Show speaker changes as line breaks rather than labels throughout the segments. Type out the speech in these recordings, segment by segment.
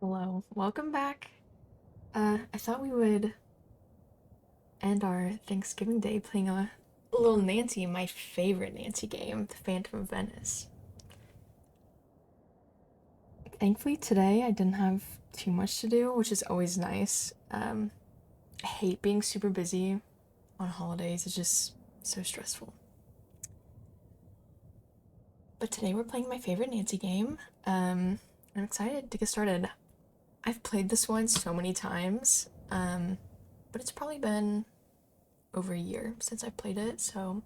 Hello, welcome back. I thought we would end our Thanksgiving Day playing a little Nancy, my favorite Nancy game, the Phantom of Venice. Thankfully, today I didn't have too much to do, which is always nice. I hate being super busy on holidays, it's just so stressful. But today we're playing my favorite Nancy game. I'm excited to get started. I've played this one so many times, but it's probably been over a year since I played it, so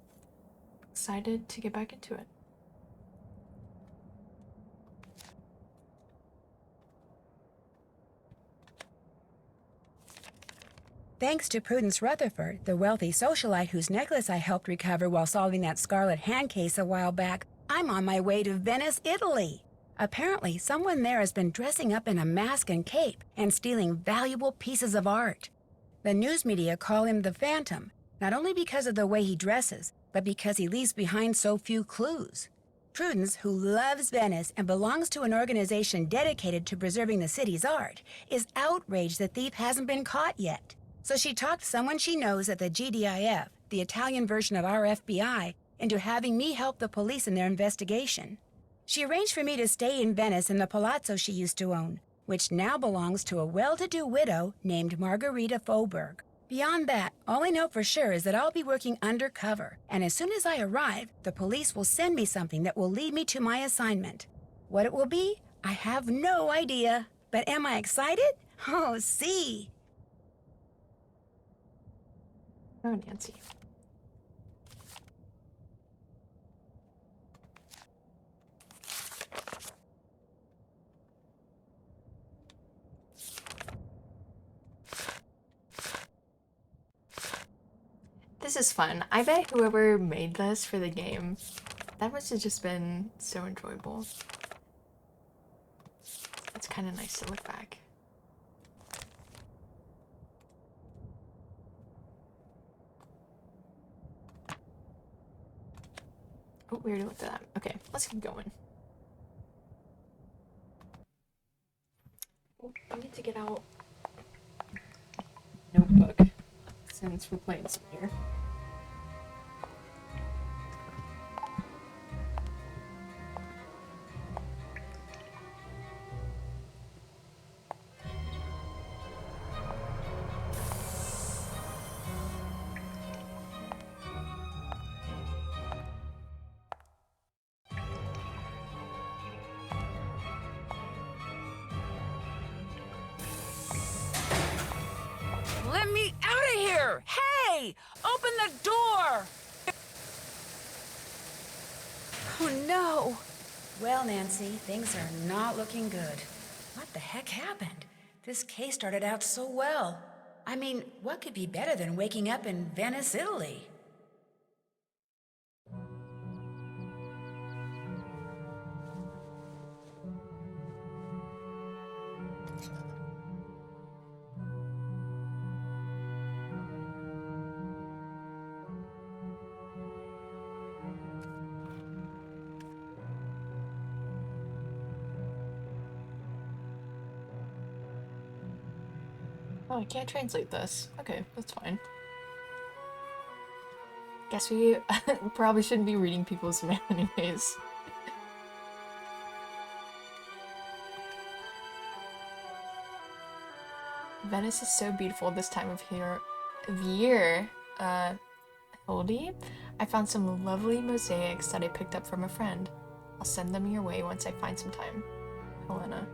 excited to get back into it.
Thanks to Prudence Rutherford, the wealthy socialite whose necklace I helped recover while solving that scarlet hand case a while back, I'm on my way to Venice, Italy. Apparently, someone there has been dressing up in a mask and cape and stealing valuable pieces of art. The news media call him the Phantom, not only because of the way he dresses, but because he leaves behind so few clues. Prudence, who loves Venice and belongs to an organization dedicated to preserving the city's art, is outraged the thief hasn't been caught yet. So she talked someone she knows at the GDIF, the Italian version of our FBI, into having me help the police in their investigation. She arranged for me to stay in Venice in the palazzo she used to own, which now belongs to a well-to-do widow named Margherita Faubourg. Beyond that, all I know for sure is that I'll be working undercover, and as soon as I arrive, the police will send me something that will lead me to my assignment. What it will be, I have no idea. But am I excited? Oh, see!
Oh, Nancy. This is fun. I bet whoever made this for the game, that must have just been so enjoyable. It's kind of nice to look back. Oh, we already looked at that. Okay, let's keep going. Oh, I need to get out notebook since we're playing some here.
Let me out of here! Hey! Open the door! Oh, no! Well, Nancy, things are not looking good. What the heck happened? This case started out so well. I mean, what could be better than waking up in Venice, Italy?
Oh, I can't translate this. Okay, that's fine. Guess we probably shouldn't be reading people's mail anyways. Venice is so beautiful this time of year. Hildy, I found some lovely mosaics that I picked up from a friend. I'll send them your way once I find some time. Helena.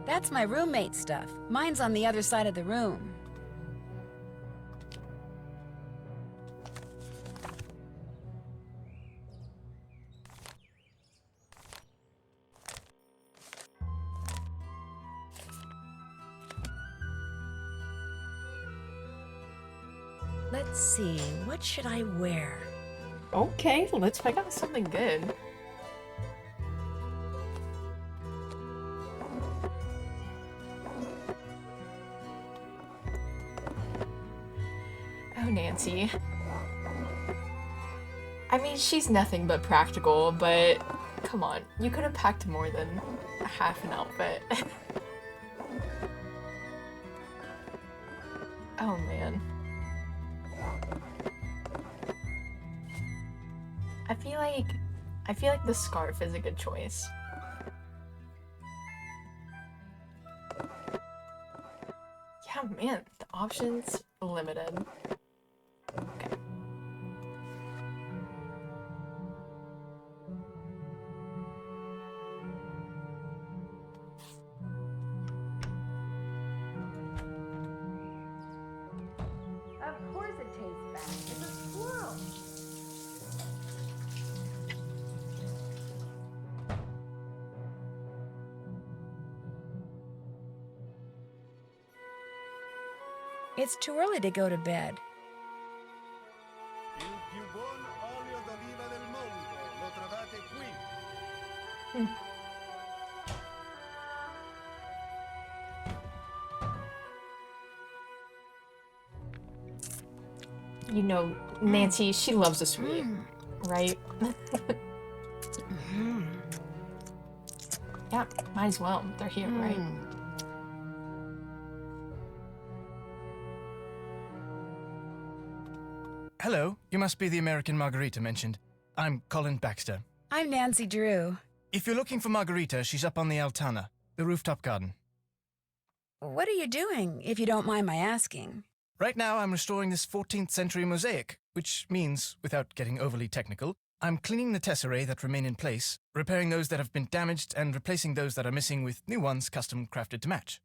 That's my roommate's stuff. Mine's on the other side of the room. Let's see, what should I wear?
Okay, let's pick out something good. Oh, Nancy. I mean, she's nothing but practical, but come on, you could have packed more than half an outfit. Oh man. I feel like I feel like the scarf is a good choice. Yeah, man, the options limited. Okay.
Of course it tastes bad. It's a squirrel. It's too early to go to bed.
Il più buon olio d'oliva del mondo, lo trovate qui.
Hmm. You know, Nancy, she loves a sweet, right? Yeah, might as well. They're here, right?
Hello, you must be the American Margarita mentioned. I'm Colin Baxter.
I'm Nancy Drew.
If you're looking for Margarita, she's up on the Altana, the rooftop garden.
What are you doing, if you don't mind my asking?
Right now, I'm restoring this 14th century mosaic, which means, without getting overly technical, I'm cleaning the tesserae that remain in place, repairing those that have been damaged, and replacing those that are missing with new ones custom crafted to match.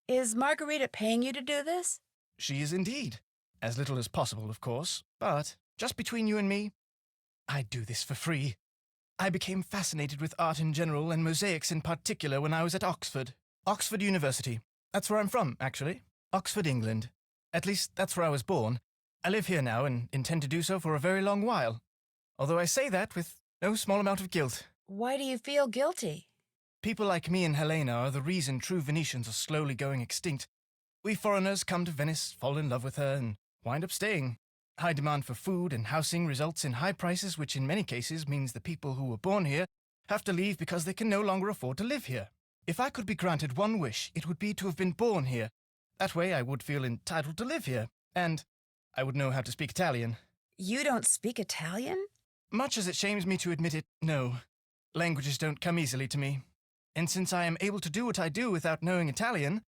Is Margarita paying you to do this?
She is indeed. As little as possible, of course, but just between you and me, I do this for free. I became fascinated with art in general and mosaics in particular when I was at Oxford. Oxford University. That's where I'm from, actually. Oxford, England. At least, that's where I was born. I live here now and intend to do so for a very long while. Although I say that with no small amount of guilt.
Why do you feel guilty?
People like me and Helena are the reason true Venetians are slowly going extinct. We foreigners come to Venice, fall in love with her, and wind up staying. High demand for food and housing results in high prices, which in many cases means the people who were born here have to leave because they can no longer afford to live here. If I could be granted one wish, it would be to have been born here. That way I would feel entitled to live here, and I would know how to speak Italian.
You don't speak Italian?
Much as it shames me to admit it, no. Languages don't come easily to me. And since I am able to do what I do without knowing Italian,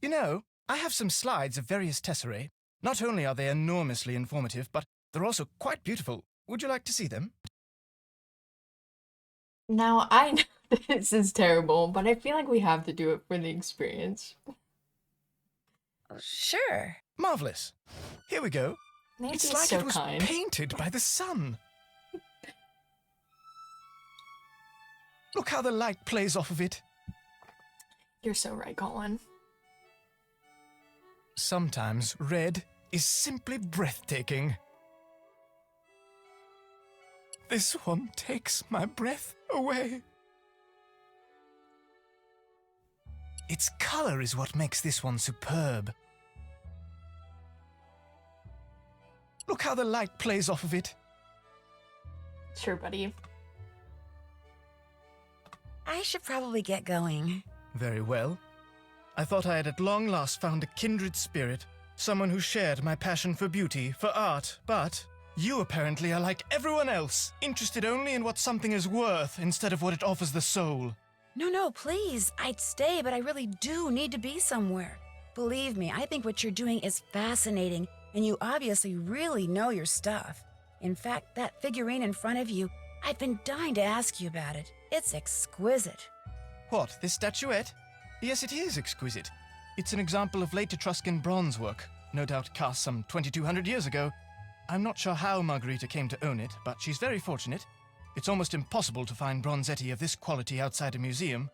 you know, I have some slides of various tesserae. Not only are they enormously informative, but they're also quite beautiful. Would you like to see them?
Now, I know this is terrible, but I feel like we have to do it for the experience.
Sure.
Marvelous. Here we go.
Nancy
It's
is
like
so
it was
kind.
painted by the sun. Look how the light plays off of it.
You're so right, Colin.
Sometimes red is simply breathtaking. This one takes my breath away. Its color is what makes this one superb. Look how the light plays off of it.
Sure, buddy.
I should probably get going.
Very well. I thought I had at long last found a kindred spirit, someone who shared my passion for beauty, for art, but you apparently are like everyone else, interested only in what something is worth instead of what it offers the soul.
No, please. I'd stay, but I really do need to be somewhere. Believe me, I think what you're doing is fascinating, and you obviously really know your stuff. In fact, that figurine in front of you, I've been dying to ask you about it. It's exquisite.
What, this statuette? Yes, it is exquisite. It's an example of late Etruscan bronze work, no doubt cast some 2,200 years ago. I'm not sure how Margarita came to own it, but she's very fortunate. It's almost impossible to find bronzetti of this quality outside a museum.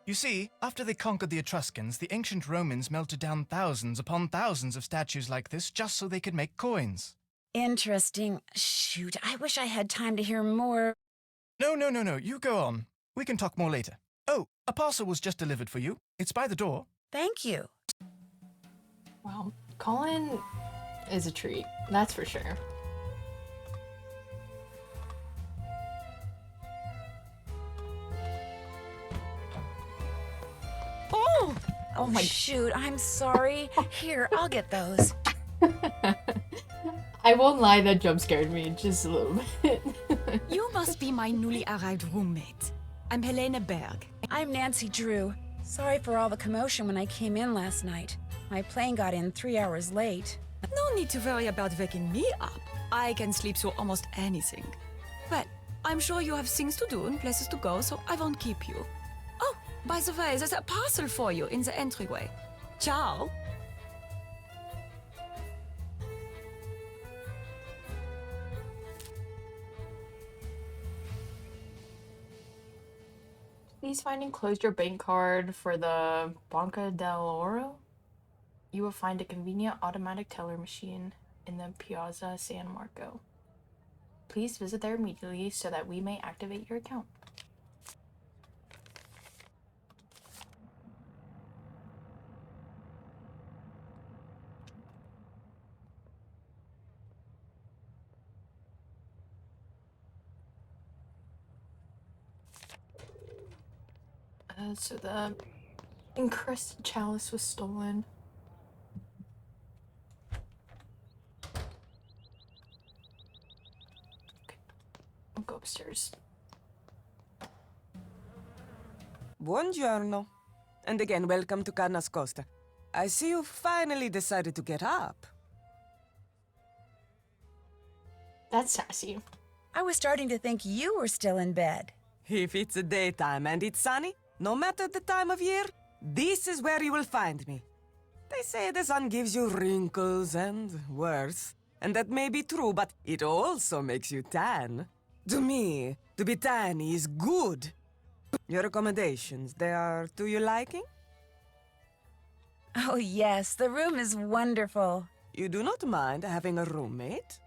You see, after they conquered the Etruscans, the ancient Romans melted down thousands upon thousands of statues like this just so they could make coins.
Interesting. Shoot, I wish I had time to hear more.
No, you go on. We can talk more later. Oh, a parcel was just delivered for you. It's by the door.
Thank you.
Wow. Colin is a treat. That's for sure.
Oh
my-
shoot, I'm sorry. Here, I'll get those.
I won't lie, that jump scared me just a little bit.
You must be my newly arrived roommate. I'm Helena Berg.
I'm Nancy Drew. Sorry for all the commotion when I came in last night. My plane got in 3 hours late.
No need to worry about waking me up. I can sleep through almost anything. Well, I'm sure you have things to do and places to go, so I won't keep you. Oh, by the way, there's a parcel for you in the entryway. Ciao.
Please find enclosed your bank card for the Banca del Oro. You will find a convenient automatic teller machine in the Piazza San Marco. Please visit there immediately so that we may activate your account. So the encrusted chalice was stolen. Okay, I'll go upstairs.
Buongiorno. And again, welcome to Carnas Costa. I see you finally decided to get up.
That's sassy.
I was starting to think you were still in bed.
If it's a daytime and it's sunny, no matter the time of year, this is where you will find me. They say the sun gives you wrinkles and worse, and that may be true, but it also makes you tan. To me, to be tan is good. Your accommodations, they are to your liking?
Oh yes, the room is wonderful.
You do not mind having a roommate?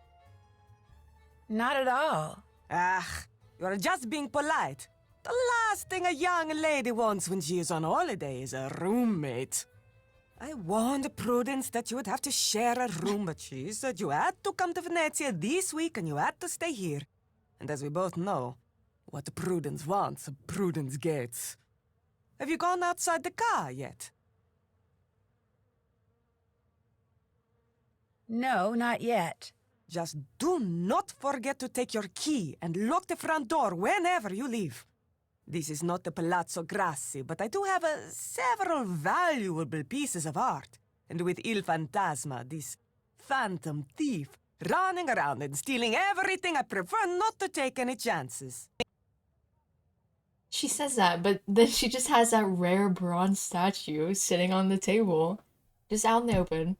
Not at all.
Ah, you are just being polite. The last thing a young lady wants when she is on holiday is a roommate. I warned Prudence that you would have to share a room, but she said you had to come to Venezia this week and you had to stay here. And as we both know, what Prudence wants, Prudence gets. Have you gone outside the car yet?
No, not yet.
Just do not forget to take your key and lock the front door whenever you leave. This is not the Palazzo Grassi, but I do have several valuable pieces of art. And with Il Fantasma, this phantom thief, running around and stealing everything, I prefer not to take any chances.
She says that, but then she just has that rare bronze statue sitting on the table, just out in the open.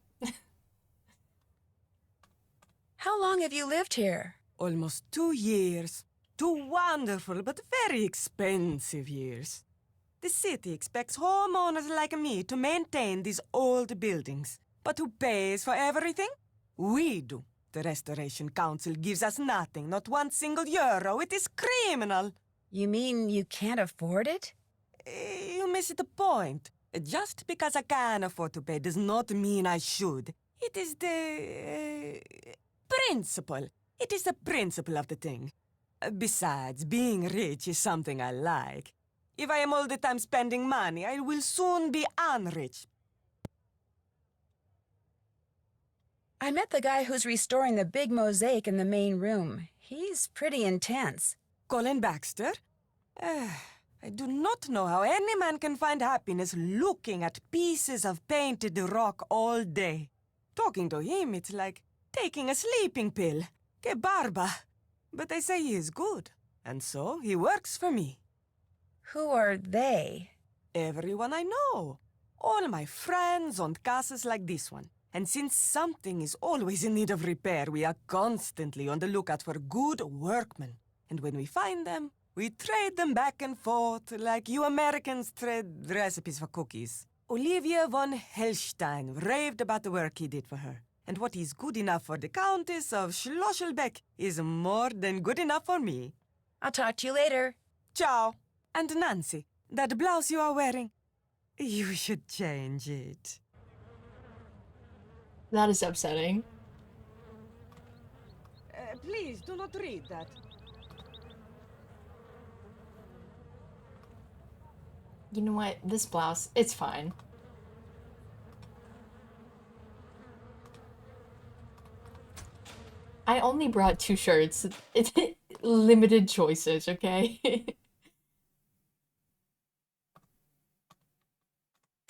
How long have you lived here?
Almost 2 years. 2 wonderful but very expensive years. The city expects homeowners like me to maintain these old buildings. But who pays for everything? We do. The Restoration Council gives us nothing, not one single euro. It is criminal.
You mean you can't afford it?
You miss the point. Just because I can afford to pay does not mean I should. It is the principle. It is the principle of the thing. Besides, being rich is something I like. If I am all the time spending money, I will soon be unrich.
I met the guy who's restoring the big mosaic in the main room. He's pretty intense.
Colin Baxter? I do not know how any man can find happiness looking at pieces of painted rock all day. Talking to him, it's like taking a sleeping pill. Que barba. But they say he is good, and so he works for me.
Who are they?
Everyone I know. All my friends own castles like this one. And since something is always in need of repair, we are constantly on the lookout for good workmen. And when we find them, we trade them back and forth like you Americans trade recipes for cookies. Olivia von Hellstein raved about the work he did for her. And what is good enough for the Countess of Schlosselbeck is more than good enough for me.
I'll talk to you later.
Ciao. And Nancy, that blouse you are wearing, you should change it.
That is upsetting.
Please do not read that.
You know what? This blouse, it's fine. I only brought 2 shirts. It's limited choices, okay?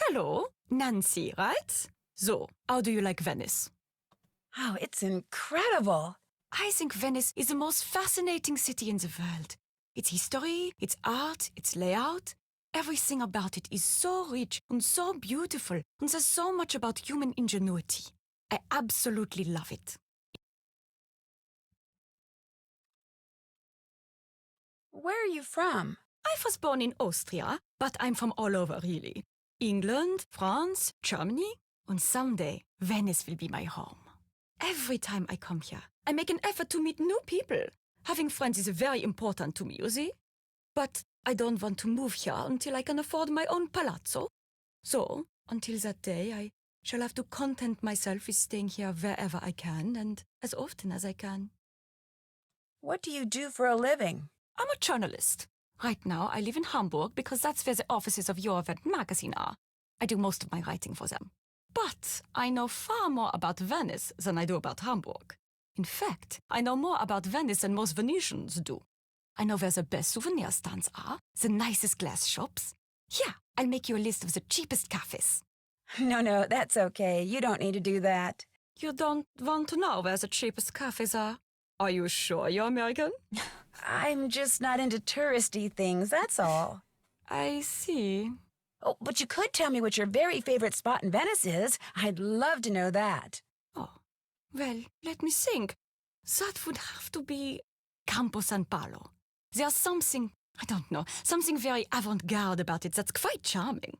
Hello, Nancy, right? So, how do you like Venice?
Oh, it's incredible.
I think Venice is the most fascinating city in the world. Its history, its art, its layout, everything about it is so rich and so beautiful, and there's so much about human ingenuity. I absolutely love it.
Where are you from?
I was born in Austria, but I'm from all over, really. England, France, Germany, and someday Venice will be my home. Every time I come here, I make an effort to meet new people. Having friends is very important to me, you see? But I don't want to move here until I can afford my own palazzo. So, until that day, I shall have to content myself with staying here wherever I can and as often as I can.
What do you do for a living?
I'm a journalist. Right now, I live in Hamburg because that's where the offices of Your Event magazine are. I do most of my writing for them. But I know far more about Venice than I do about Hamburg. In fact, I know more about Venice than most Venetians do. I know where the best souvenir stands are, the nicest glass shops. Here, I'll make you a list of the cheapest cafes.
No, that's okay. You don't need to do that.
You don't want to know where the cheapest cafes are? Are you sure you're American?
I'm just not into touristy things, that's all.
I see.
Oh, but you could tell me what your very favorite spot in Venice is. I'd love to know that.
Oh, well, let me think. That would have to be Campo San Paolo. There's something, I don't know, something very avant-garde about it that's quite charming.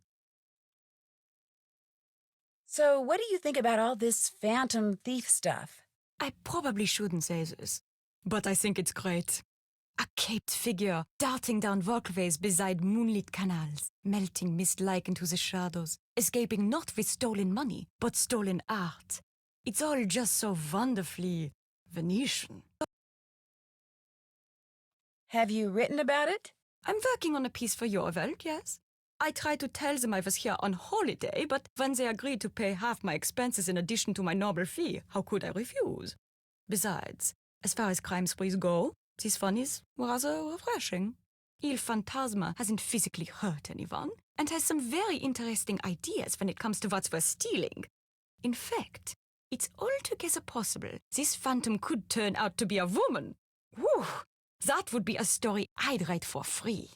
So what do you think about all this phantom thief stuff?
I probably shouldn't say this, but I think it's great. A caped figure darting down walkways beside moonlit canals, melting mist-like into the shadows, escaping not with stolen money, but stolen art. It's all just so wonderfully Venetian.
Have you written about it?
I'm working on a piece for your Welt, yes? I tried to tell them I was here on holiday, but when they agreed to pay half my expenses in addition to my normal fee, how could I refuse? Besides, as far as crime sprees go, this one is rather refreshing. Il Fantasma hasn't physically hurt anyone and has some very interesting ideas when it comes to what's worth stealing. In fact, it's altogether possible this phantom could turn out to be a woman. Whew! That would be a story I'd write for free.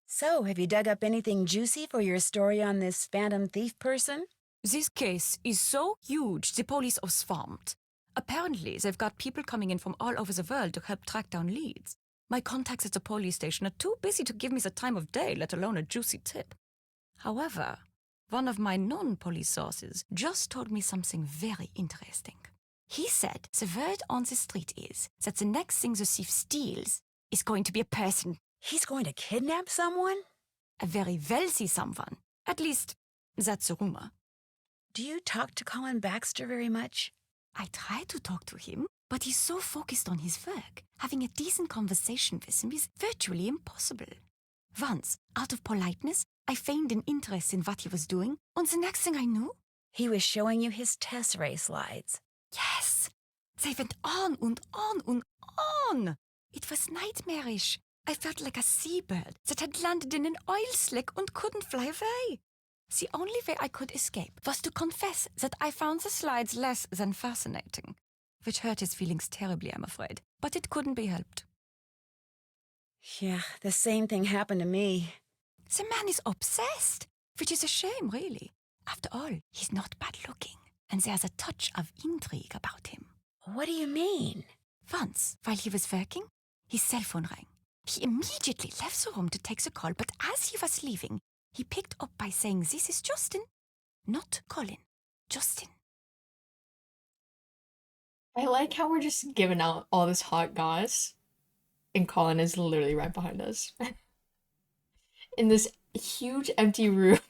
So, have you dug up anything juicy for your story on this phantom thief person?
This case is so huge, the police are swamped. Apparently, they've got people coming in from all over the world to help track down leads. My contacts at the police station are too busy to give me the time of day, let alone a juicy tip. However, one of my non-police sources just told me something very interesting. He said the word on the street is that the next thing the thief steals is going to be a person.
He's going to kidnap someone?
A very wealthy someone. At least, that's the rumor.
Do you talk to Colin Baxter very much?
I try to talk to him, but he's so focused on his work. Having a decent conversation with him is virtually impossible. Once, out of politeness, I feigned an interest in what he was doing, and the next thing I knew...
He was showing you his tesserae slides.
Yes! They went on and on and on! It was nightmarish. I felt like a seabird that had landed in an oil slick and couldn't fly away. The only way I could escape was to confess that I found the slides less than fascinating, which hurt his feelings terribly, I'm afraid, but it couldn't be helped.
Yeah, the same thing happened to me.
The man is obsessed, which is a shame, really. After all, he's not bad-looking, and there's a touch of intrigue about him.
What do you mean?
Once, while he was working, his cell phone rang. He immediately left the room to take the call, but as he was leaving, he picked up by saying, "This is Justin." Not Colin, Justin.
I like how we're just giving out all this hot goss, and Colin is literally right behind us. In this huge empty room.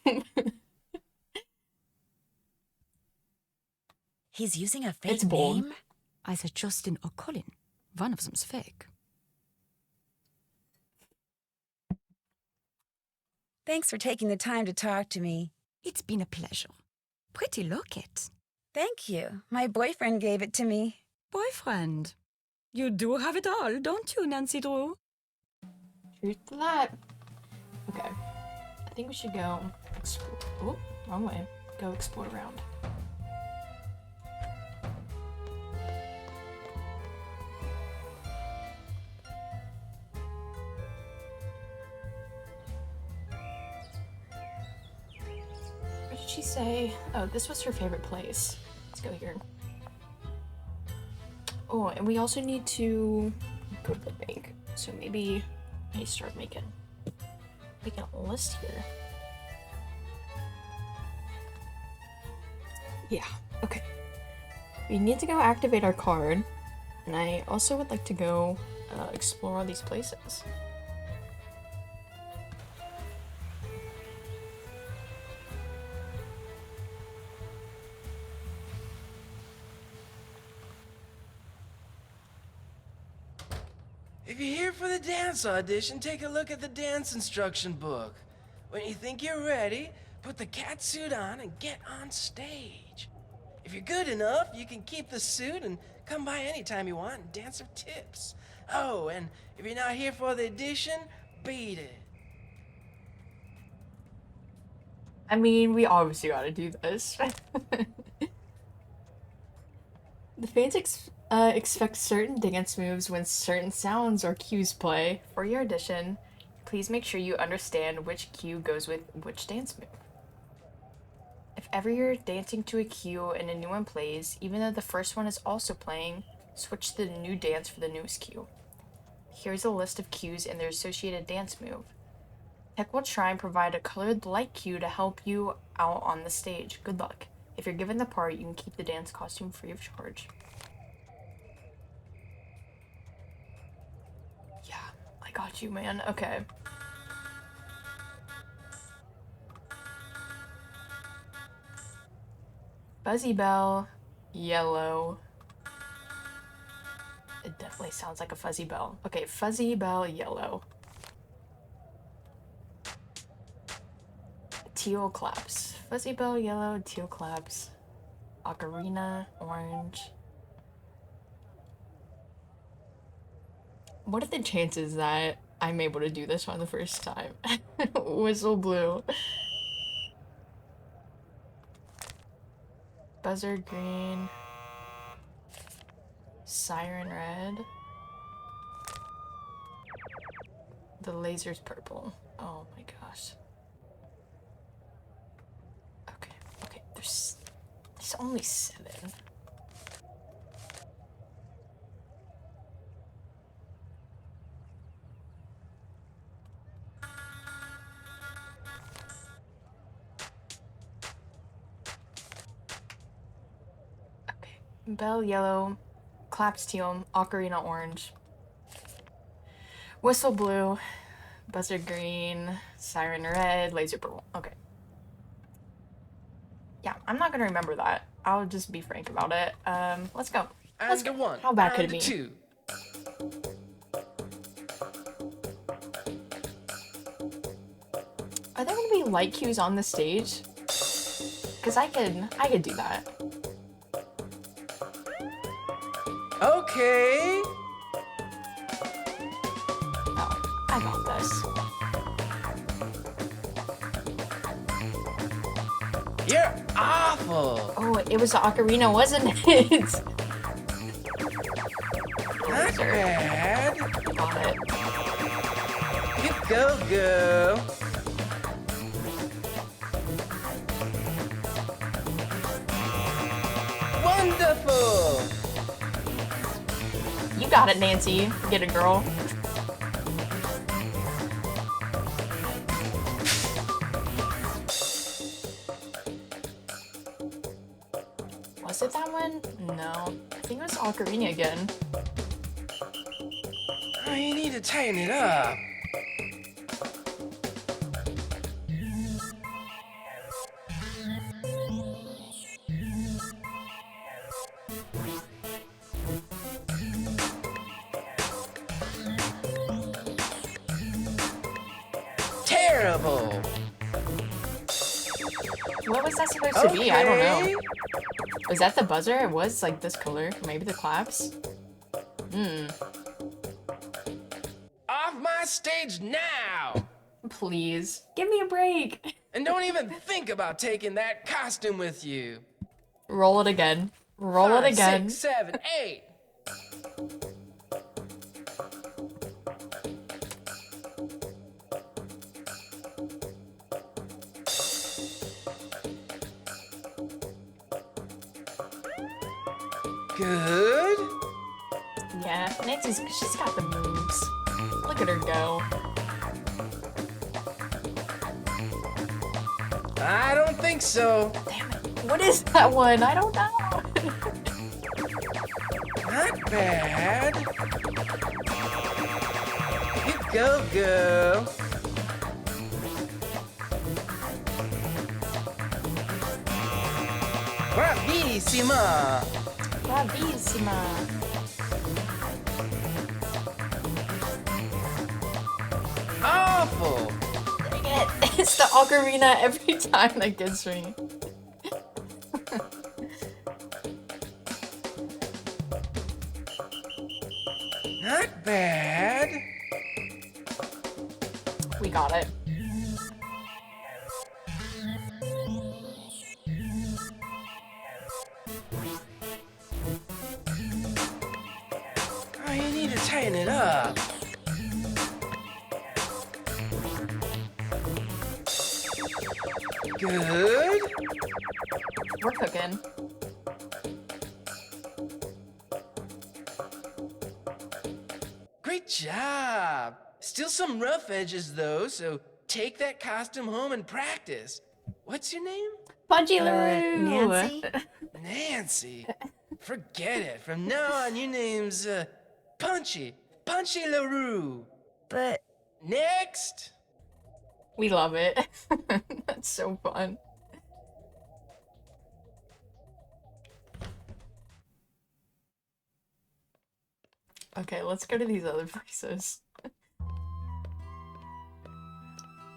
He's using a fake
It's bold.
name?
I said Justin or Colin. One of them's fake.
Thanks for taking the time to talk to me.
It's been a pleasure. Pretty locket.
Thank you. My boyfriend gave it to me.
Boyfriend. You do have it all, don't you, Nancy Drew?
Truth to that. Okay. I think we should go explore. Oh, wrong way. Go explore around. What did she say? Oh, this was her favorite place. Let's go here. Oh, and we also need to go to the bank. So maybe I start making a list here. Yeah, okay. We need to go activate our card, and I also would like to go explore all these places.
If you're here for the dance audition, take a look at the dance instruction book. When you think you're ready, put the cat suit on and get on stage. If you're good enough, you can keep the suit and come by anytime you want and dance for tips. Oh, and if you're not here for the audition, beat it.
I mean, we obviously gotta do this. The fans expect certain dance moves when certain sounds or cues play. For your audition, please make sure you understand which cue goes with which dance move. If ever you're dancing to a cue and a new one plays, even though the first one is also playing, switch to the new dance for the newest cue. Here's a list of cues and their associated dance move. Tech will try and provide a colored light cue to help you out on the stage. Good luck. If you're given the part, you can keep the dance costume free of charge. Yeah, I got you, man. Okay. Fuzzy Bell, yellow. It definitely sounds like a fuzzy bell. Okay, Fuzzy Bell, yellow. Teal claps. Fuzzy Bell, yellow, teal claps. Ocarina, orange. What are the chances that I'm able to do this one the first time? Whistle blue. Buzzer green. Siren red. The laser's purple. Oh my gosh. Okay, there's only 7. Okay. Bell yellow, claps teal, ocarina orange. Whistle blue, buzzer green, siren red, laser purple. Okay. Yeah, I'm not gonna remember that. I'll just be frank about it. Let's go. Let's
And
go.
one.
How bad could it
and
be?
two.
Are there gonna be light cues on the stage? Cause I could do that.
Okay.
Oh, I got this.
You're awful.
Oh, it was the ocarina, wasn't it?
Not bad.
Got it.
You go, girl. Wonderful.
You got it, Nancy. Get it, girl. Was it that one? No. I think it was ocarina again.
Oh, you need to tighten it up.
What was that supposed to be? I don't
Okay.
know. Was that the buzzer? It was like this color. Maybe the claps?
Off my stage now!
Please. Give me a break.
And don't even think about taking that costume with you.
Roll it again. Roll it
5,
again.
6, 7, 8. Good.
Yeah, she's got the moves. Look at her go.
I don't think so.
Damn it. What is that one? I don't know.
Not bad. You go, girl. Bravissima.
Bravissima.
Awful.
Dang it. It's the ocarina every time that gets me.
Not bad.
We got it.
Oh, you need to tighten it up. Good.
We're cooking.
Great job. Still some rough edges though, so take that costume home and practice. What's your name?
Punchy Larue.
Nancy?
Nancy. Forget it. From now on, your name's Punchy. Punchy Larue.
But
Next.
We love it. That's so fun. Okay, let's go to these other places.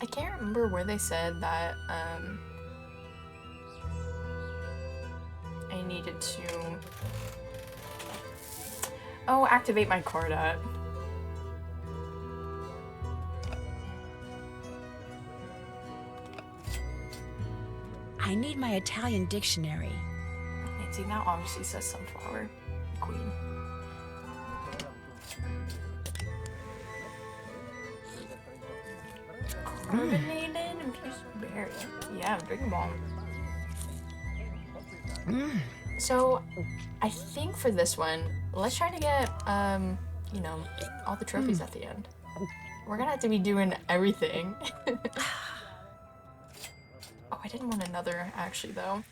I can't remember where they said that, I needed to... Oh, activate my card at.
I need my Italian dictionary.
Nancy now obviously says sunflower. Queen. Carbonated infused berry. Yeah, drink them all. So, I think for this one, let's try to get, you know, all the trophies at the end. We're gonna have to be doing everything. Oh, I didn't want another, actually, though.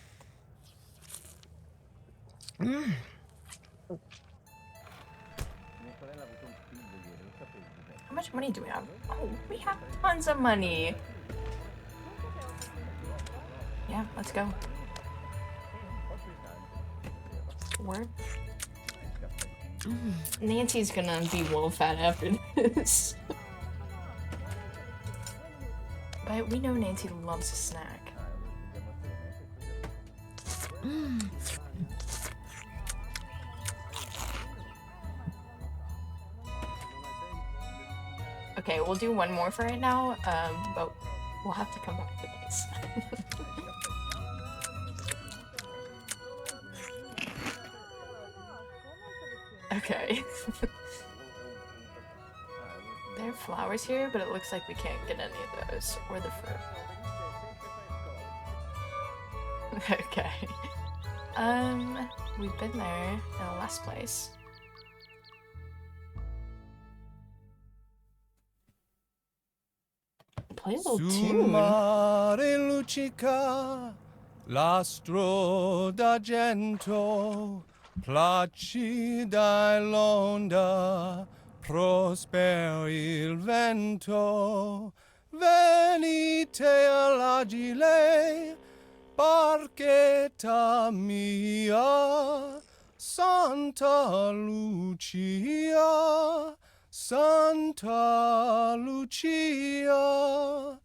How much money do we have? Oh, we have tons of money. Yeah, let's go. Word. Nancy's gonna be well fat after this. But we know Nancy loves a snack. Okay, we'll do one more for right now, but we'll have to come back to these. Okay. There are flowers here, but it looks like we can't get any of those, or the fruit. Okay. We've been there in the last place. Play a little
Su
tune.
mare luccica l'astro d'argento, placida l'onda, prosper il vento. Venite all'agile, barchetta mia, Santa Lucia, Santa Lucia.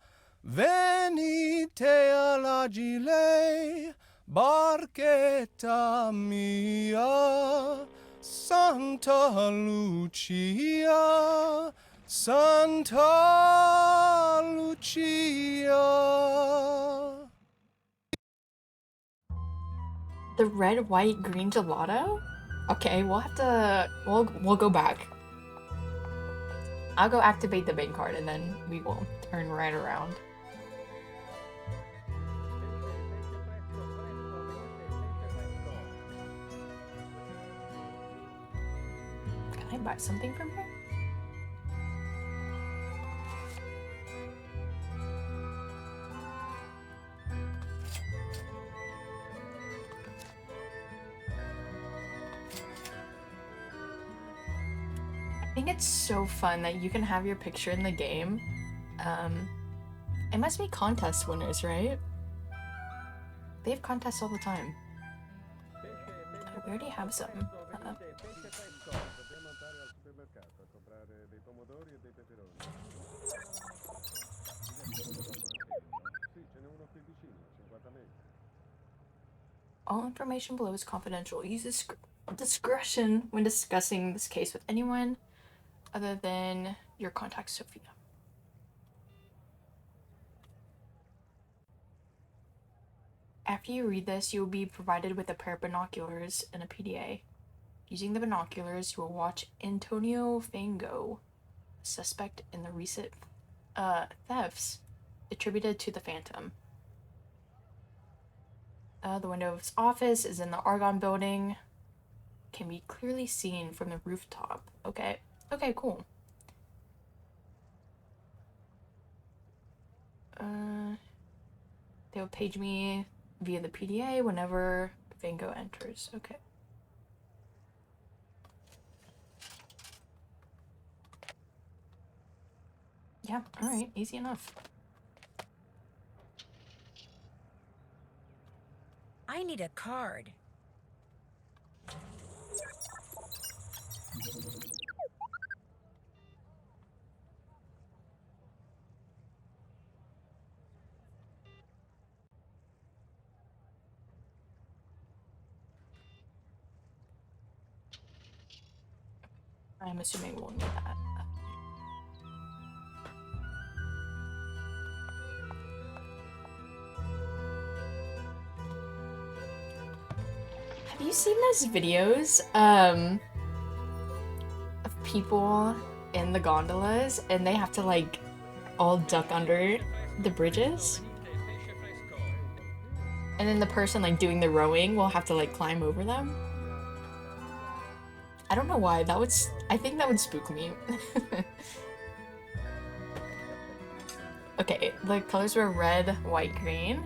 Venite alla
fragile barchetta mia, Santa Lucia, Santa Lucia.
The red, white, green gelato? Okay, we'll go back. I'll go activate the main card and then we will turn right around. Can I buy something from here? I think it's so fun that you can have your picture in the game. It must be contest winners, right? They have contests all the time. We already have some. All information below is confidential. Use discretion when discussing this case with anyone other than your contact, Sophia. After you read this, you will be provided with a pair of binoculars and a PDA. Using the binoculars, you will watch Antonio Fango, a suspect in the recent thefts attributed to the Phantom. The window of his office is in the Argonne building. Can be clearly seen from the rooftop. Okay. Okay, cool. They'll page me via the PDA whenever Vango enters. Okay. Yeah, alright, easy enough.
I need a card.
I'm assuming we'll need that. Have you seen those videos of people in the gondolas and they have to like all duck under the bridges? And then the person like doing the rowing will have to like climb over them? I don't know why, I think that would spook me. Okay, the colors were red, white, green.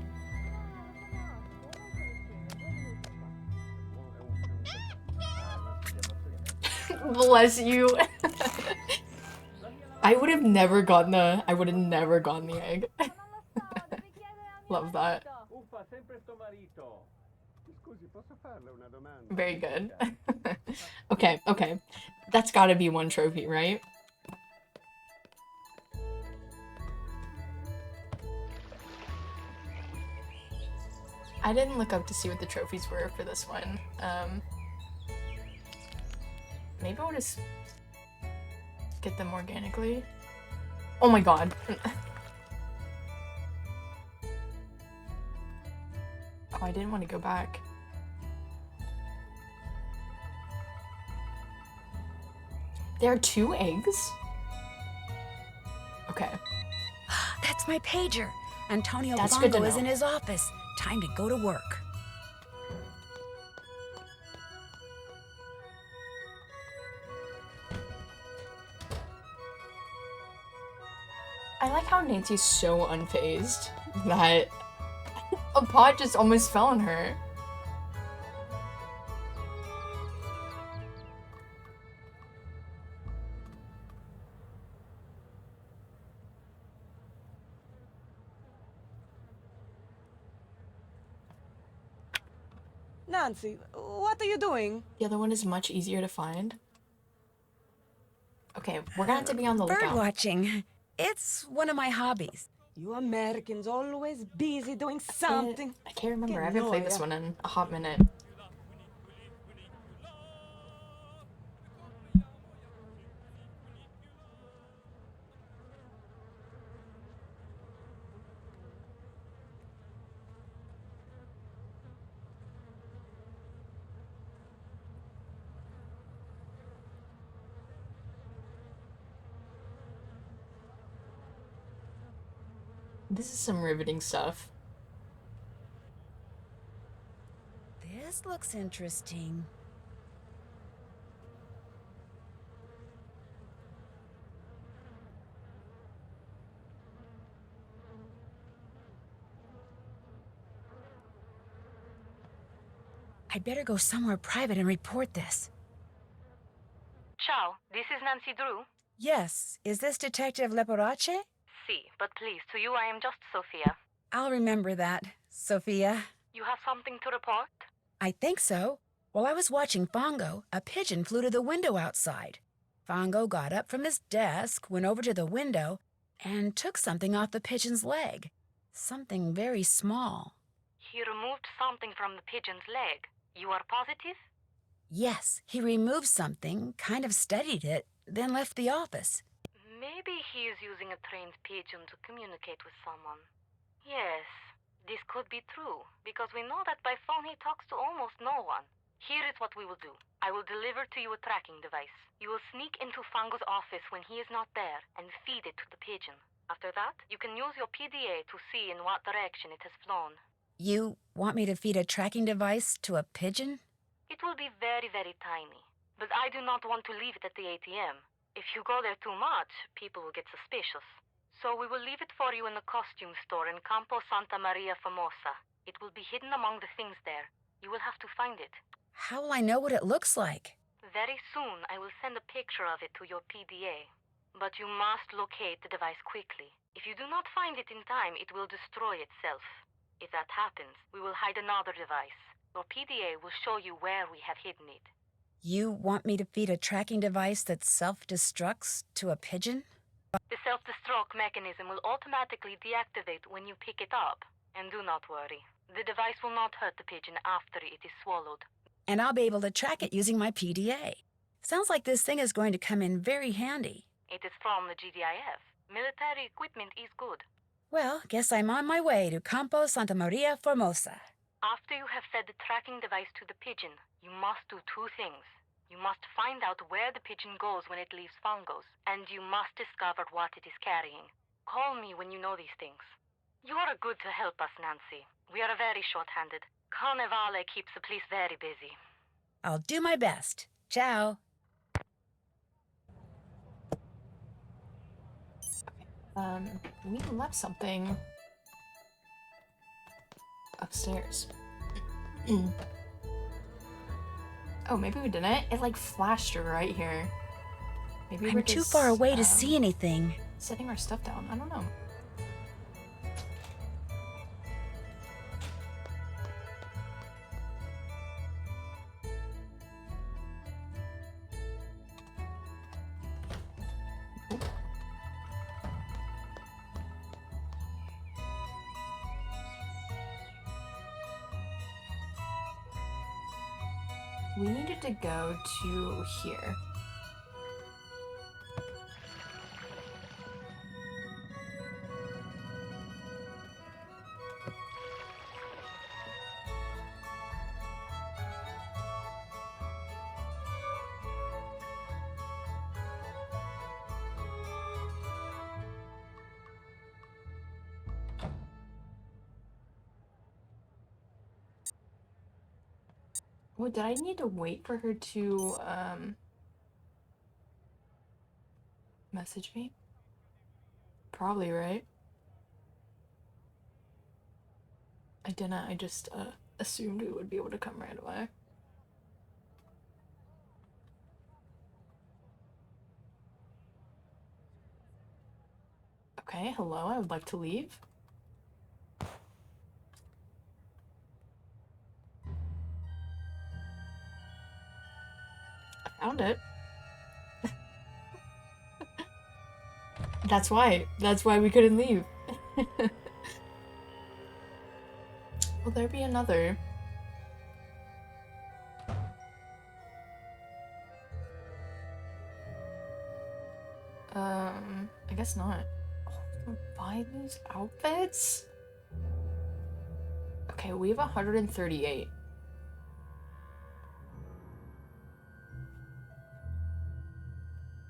Bless you. I would have never gotten the egg. Love that. Very good. Okay, okay. That's gotta be one trophy, right? I didn't look up to see what the trophies were for this one. Maybe I'll just get them organically. Oh my god. Oh, I didn't want to go back. There are 2 eggs? Okay.
That's my pager. Antonio
That's good to
Bongo is
know.
in his office. Time to go to work.
I like how Nancy's so unfazed that a pot just almost fell on her.
Nancy, what are you doing?
The other one is much easier to find. Okay, we're gonna have to be on the
Bird
lookout.
watching. It's one of my hobbies.
You Americans always busy doing something.
I can't remember.
Que
I haven't played this
noia.
one in a hot minute. This is some riveting stuff.
This looks interesting. I'd better go somewhere private and report this.
Ciao, this is Nancy Drew.
Yes, is this Detective Leporace?
Si, but please, to you I am just Sophia.
I'll remember that, Sophia.
You have something to report?
I think so. While I was watching Fongo, a pigeon flew to the window outside. Fongo got up from his desk, went over to the window, and took something off the pigeon's leg. Something very small.
He removed something from the pigeon's leg. You are positive?
Yes, he removed something, kind of studied it, then left the office.
Maybe he is using a trained pigeon to communicate with someone. Yes, this could be true, because we know that by phone he talks to almost no one. Here is what we will do. I will deliver to you a tracking device. You will sneak into Fango's office when he is not there and feed it to the pigeon. After that, you can use your PDA to see in what direction it has flown.
You want me to feed a tracking device to a pigeon?
It will be very, very tiny. But I do not want to leave it at the ATM. If you go there too much, people will get suspicious. So we will leave it for you in the costume store in Campo Santa Maria Formosa. It will be hidden among the things there. You will have to find it.
How will I know what it looks like?
Very soon, I will send a picture of it to your PDA. But you must locate the device quickly. If you do not find it in time, it will destroy itself. If that happens, we will hide another device. Your PDA will show you where we have hidden it.
You want me to feed a tracking device that self-destructs to a pigeon?
The self-destruct mechanism will automatically deactivate when you pick it up. And do not worry. The device will not hurt the pigeon after it is swallowed.
And I'll be able to track it using my PDA. Sounds like this thing is going to come in very handy.
It is from the GDIF. Military equipment is good.
Well, guess I'm on my way to Campo Santa Maria Formosa.
After you have fed the tracking device to the pigeon, you must do two things. You must find out where the pigeon goes when it leaves Fangos, and you must discover what it is carrying. Call me when you know these things. You are good to help us, Nancy. We are very short-handed. Carnevale keeps the police very busy.
I'll do my best. Ciao.
We left something upstairs. Oh, maybe we didn't. It like flashed right here. Maybe we're
I'm too
just,
far away to see anything.
setting our stuff down. I don't know. We needed to go to here. What, did I need to wait for her to, message me? Probably, right? I didn't, I just, assumed we would be able to come right away. Okay, hello, I would like to leave. I found it. That's why we couldn't leave. Will there be another? I guess not. Oh, buy these outfits? Okay, we have 138.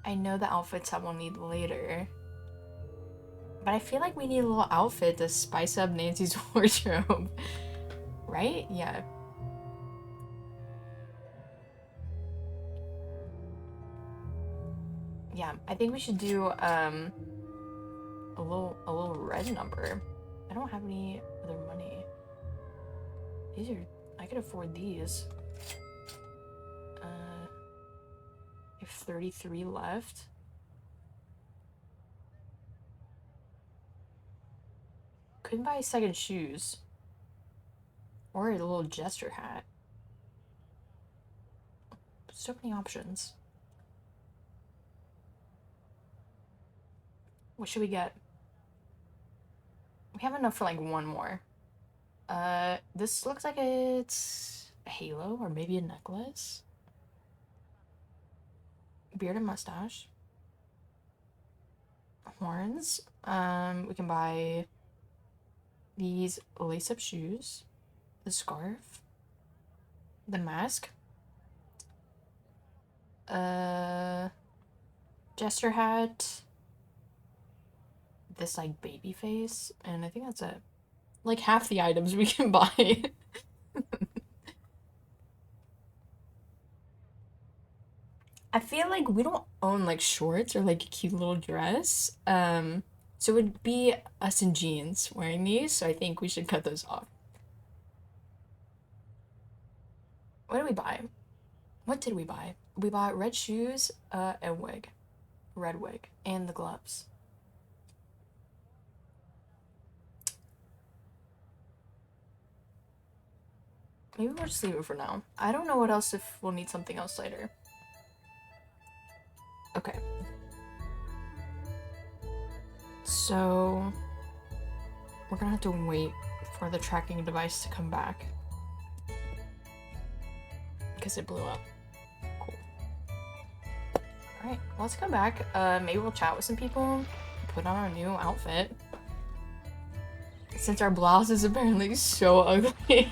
I know the outfits I will need later. But I feel like we need a little outfit to spice up Nancy's wardrobe. Right? Yeah. Yeah, I think we should do a little red number. I don't have any other money. These are, I could afford these. I have 33 left. Couldn't buy second shoes. Or a little jester hat. So many options. What should we get? We have enough for like one more. This looks like it's a halo or maybe a necklace. Beard and mustache. Horns. We can buy these lace-up shoes. The scarf. The mask. Jester hat. This like baby face, and I think that's it. Like half the items we can buy. I feel like we don't own like shorts or like a cute little dress. So it would be us in jeans wearing these, so I think we should cut those off. What did we buy? What did we buy? We bought red shoes, a wig. Red wig. And the gloves. Maybe we'll just leave it for now. I don't know what else if we'll need something else later. Okay. So we're gonna have to wait for the tracking device to come back. Because it blew up. Cool. Alright, let's come back. Maybe we'll chat with some people. Put on our new outfit. Since our blouse is apparently so ugly.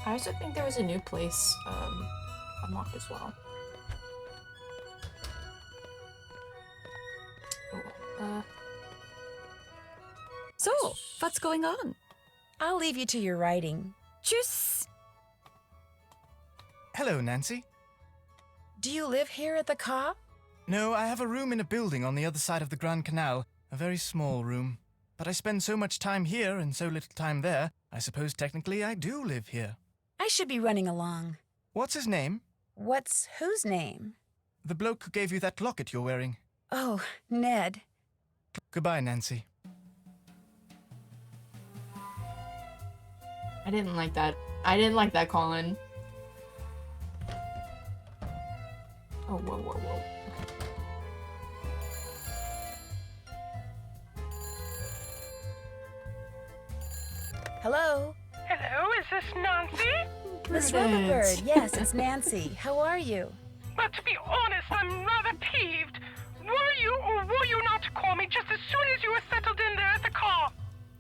I also think there was a new place unlocked as well. Oh,
So, what's going on?
I'll leave you to your writing.
Tschüss!
Hello, Nancy.
Do you live here at the Ka?
No, I have a room in a building on the other side of the Grand Canal. A very small room. But I spend so much time here and so little time there, I suppose technically I do live here.
I should be running along.
What's his name?
What's whose name?
The bloke who gave you that locket you're wearing.
Oh, Ned.
Goodbye, Nancy.
I didn't like that. I didn't like that, Colin. Oh, whoa, whoa, whoa.
Hello?
Hello, is this Nancy?
Miss
Prudence.
Rutherford. Yes, it's Nancy. How are you?
But to be honest, I'm rather peeved. Were you or were you not to call me just as soon as you were settled in there at the car?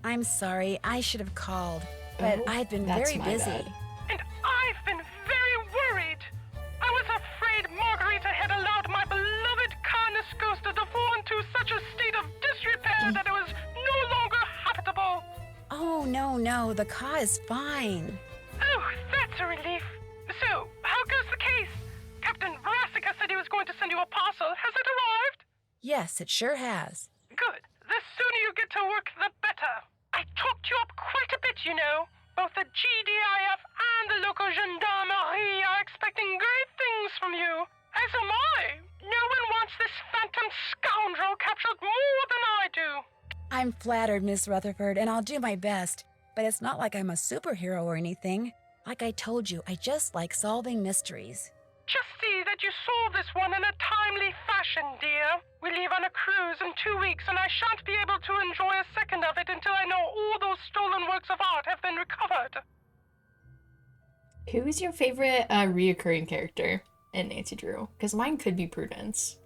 I'm sorry. I should have called. But
Oh,
I've been
that's
very
my
busy.
bad.
And I've been very worried. I was afraid Margarita had allowed my beloved kindness ghost to fall into such a state of disrepair that it was no longer habitable.
Oh, no. The Ka is fine.
Oh, that's a relief. So, how goes the case? Captain Brassica said he was going to send you a parcel. Has it arrived?
Yes, it sure has.
Good. The sooner you get to work, the better. I talked you up quite a bit, you know. Both the GDIF and the local gendarmerie are expecting great things from you. As am I. No one wants this phantom scoundrel captured more than I do.
I'm flattered, Miss Rutherford, and I'll do my best. But it's not like I'm a superhero or anything. Like I told you, I just like solving mysteries.
Just see that you solve this one in a timely fashion, dear. We leave on a cruise in 2 weeks, and I shan't be able to enjoy a second of it until I know all those stolen works of art have been recovered.
Who's your favorite reoccurring character in Nancy Drew? Because mine could be Prudence.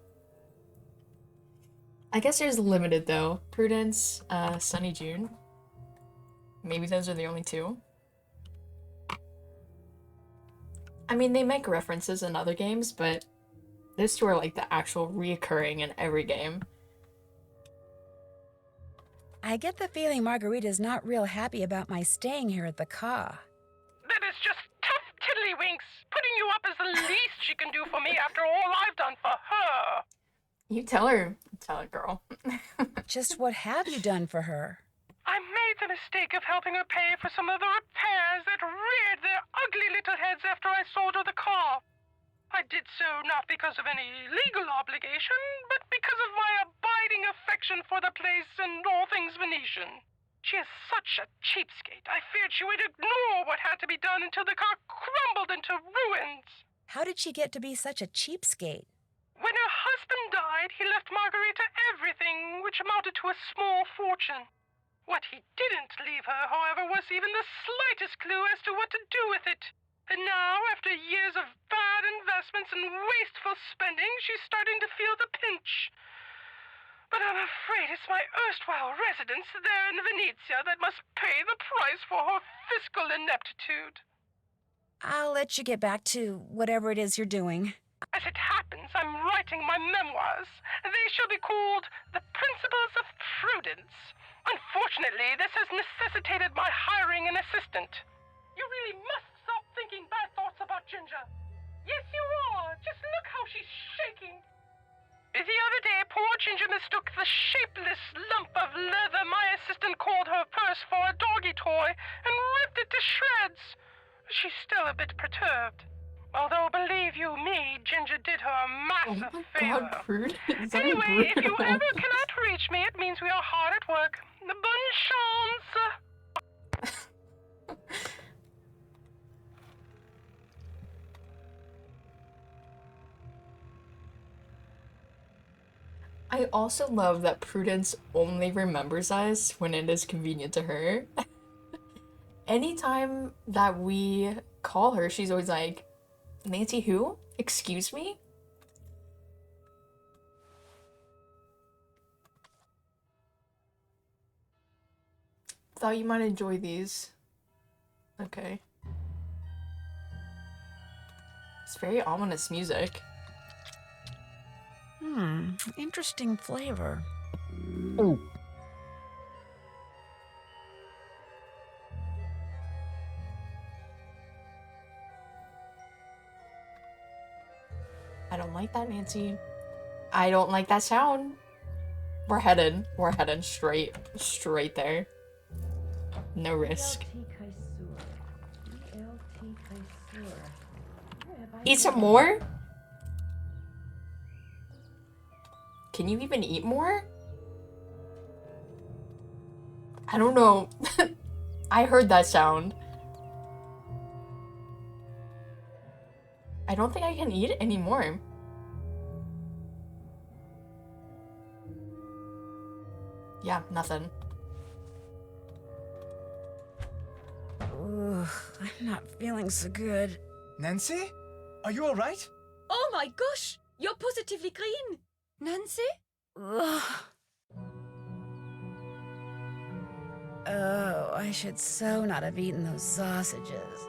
I guess there's limited though. Prudence, Sunny June. Maybe those are the only two. I mean, they make references in other games, but those two are like the actual reoccurring in every game.
I get the feeling Margarita's not real happy about my staying here at the Ka.
That is just tough tiddlywinks. Putting you up is the least she can do for me after all I've done for her.
You tell her, girl.
Just what have you done for her?
I made the mistake of helping her pay for some of the repairs that reared their ugly little heads after I sold her the car. I did so not because of any legal obligation, but because of my abiding affection for the place and all things Venetian. She is such a cheapskate. I feared she would ignore what had to be done until the car crumbled into ruins.
How did she get to be such a cheapskate?
When her husband died, he left Margarita everything, which amounted to a small fortune. What he didn't leave her, however, was even the slightest clue as to what to do with it. And now, after years of bad investments and wasteful spending, she's starting to feel the pinch. But I'm afraid it's my erstwhile residence there in Venezia that must pay the price for her fiscal ineptitude.
I'll let you get back to whatever it is you're doing.
As it happens, I'm writing my memoirs. They shall be called The Principles of Prudence. Unfortunately, this has necessitated my hiring an assistant. You really must stop thinking bad thoughts about Ginger. Yes, you are. Just look how she's shaking. The other day, poor Ginger mistook the shapeless lump of leather my assistant called her purse for a doggy toy and ripped it to shreds. She's still a bit perturbed. Although, believe you me, Ginger did her a massive favor.
God, Prudence.
Anyway, if you ever cannot reach me, it means we are hard at work. Bonne chance!
I also love that Prudence only remembers us when it is convenient to her. Anytime that we call her, she's always like, Nancy who? Excuse me? Thought you might enjoy these. Okay. It's very ominous music.
Interesting flavor.
Oh.
I don't like that, Nancy. I don't like that sound. We're headed straight there. No risk. Eat some more? Can you even eat more? I don't know. I heard that sound. I don't think I can eat it anymore. Yeah, nothing.
Ugh, I'm not feeling so good.
Nancy? Are you alright?
Oh my gosh! You're positively green! Nancy?
Ugh. Oh, I should so not have eaten those sausages.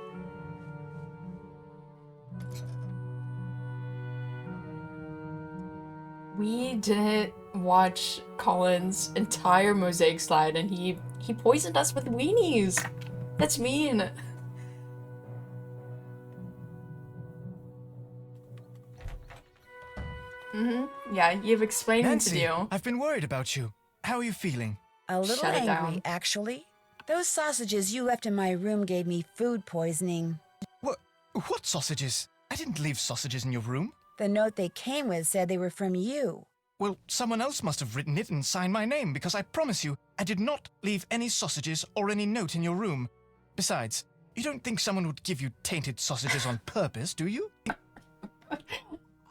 We didn't watch Colin's entire mosaic slide and he poisoned us with weenies. That's mean. Yeah, you've explained
Nancy,
to do.
I've been worried about you. How are you feeling?
A little
Shut it
angry,
down.
actually. Those sausages you left in my room gave me food poisoning.
What sausages? I didn't leave sausages in your room.
The note they came with said they were from you.
Well, someone else must have written it and signed my name, because I promise you, I did not leave any sausages or any note in your room. Besides, You don't think someone would give you tainted sausages on purpose, do you?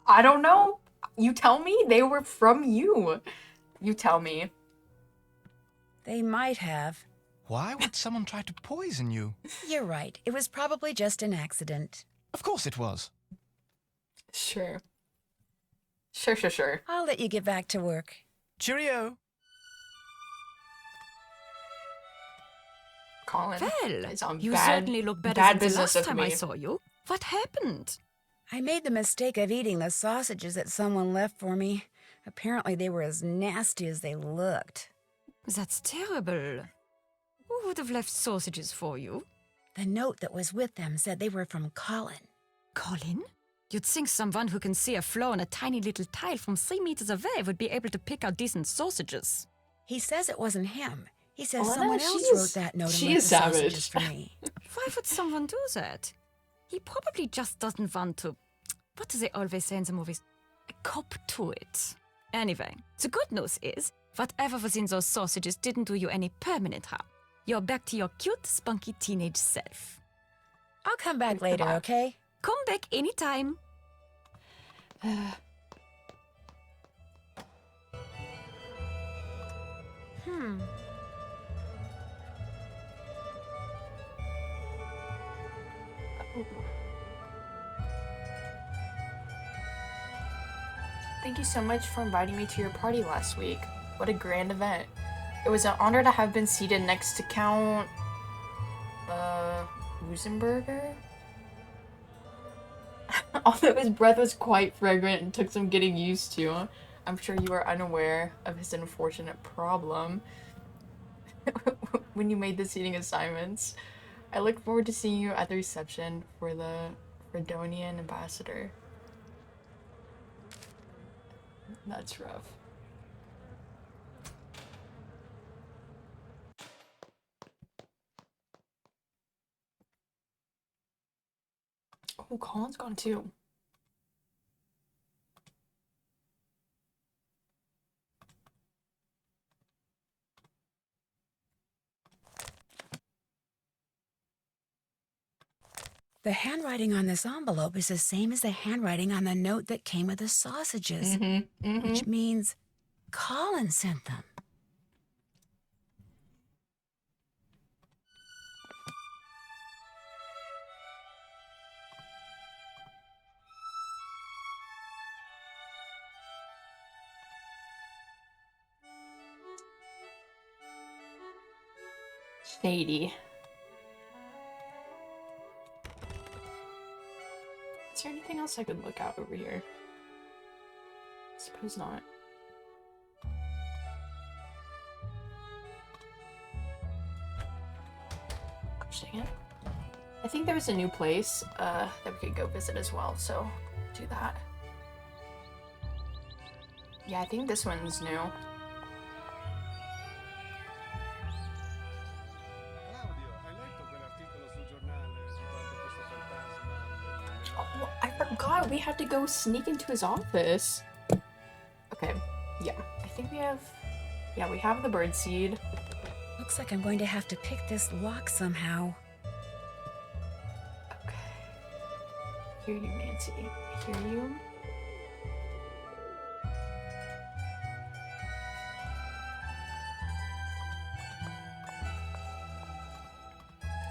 I don't know. You tell me. They were from you. You tell me.
They might have.
Why would someone try to poison you?
You're right. It was probably just an accident.
Of course it was.
Sure. Sure.
I'll let you get back to work.
Cheerio.
Colin
Well,
is on
you
bad,
certainly look better
bad
than the
business
last
with
time
me.
I saw you. What happened?
I made the mistake of eating the sausages that someone left for me. Apparently they were as nasty as they looked.
That's terrible. Who would have left sausages for you?
The note that was with them said they were from Colin.
Colin? You'd think someone who can see a flaw in a tiny little tile from 3 meters away would be able to pick out decent sausages.
He says it wasn't him. He says
Oh,
someone
no,
else
she
wrote
is-
that note and
she
left
is
the
savage.
sausages for me.
Why would someone do that? He probably just doesn't want to... What do they always say in the movies? Cop to it. Anyway, the good news is, whatever was in those sausages didn't do you any permanent harm. You're back to your cute, spunky teenage self.
I'll come back later, okay?
Come back anytime.
Thank you so much for inviting me to your party last week. What a grand event. It was an honor to have been seated next to Count... Wusenberger? Although his breath was quite fragrant and took some getting used to, I'm sure you are unaware of his unfortunate problem when you made the seating assignments. I look forward to seeing you at the reception for the Fredonian ambassador. That's rough. Oh, Colin's gone too.
The handwriting on this envelope is the same as the handwriting on the note that came with the sausages, which means Colin sent them.
Shady. Is there anything else I could look out over here? Suppose not. Gosh dang it. I think there was a new place that we could go visit as well, so do that. Yeah, I think this one's new.
Claudio, hai letto quell'articolo sul giornale riguardo questo fantasma?
Oh, I forgot we had to go sneak into his office. Okay, yeah, I think we have... Yeah, we have the birdseed.
Looks like I'm going to have to pick this lock somehow.
Okay. Hear you, Nancy. I hear you.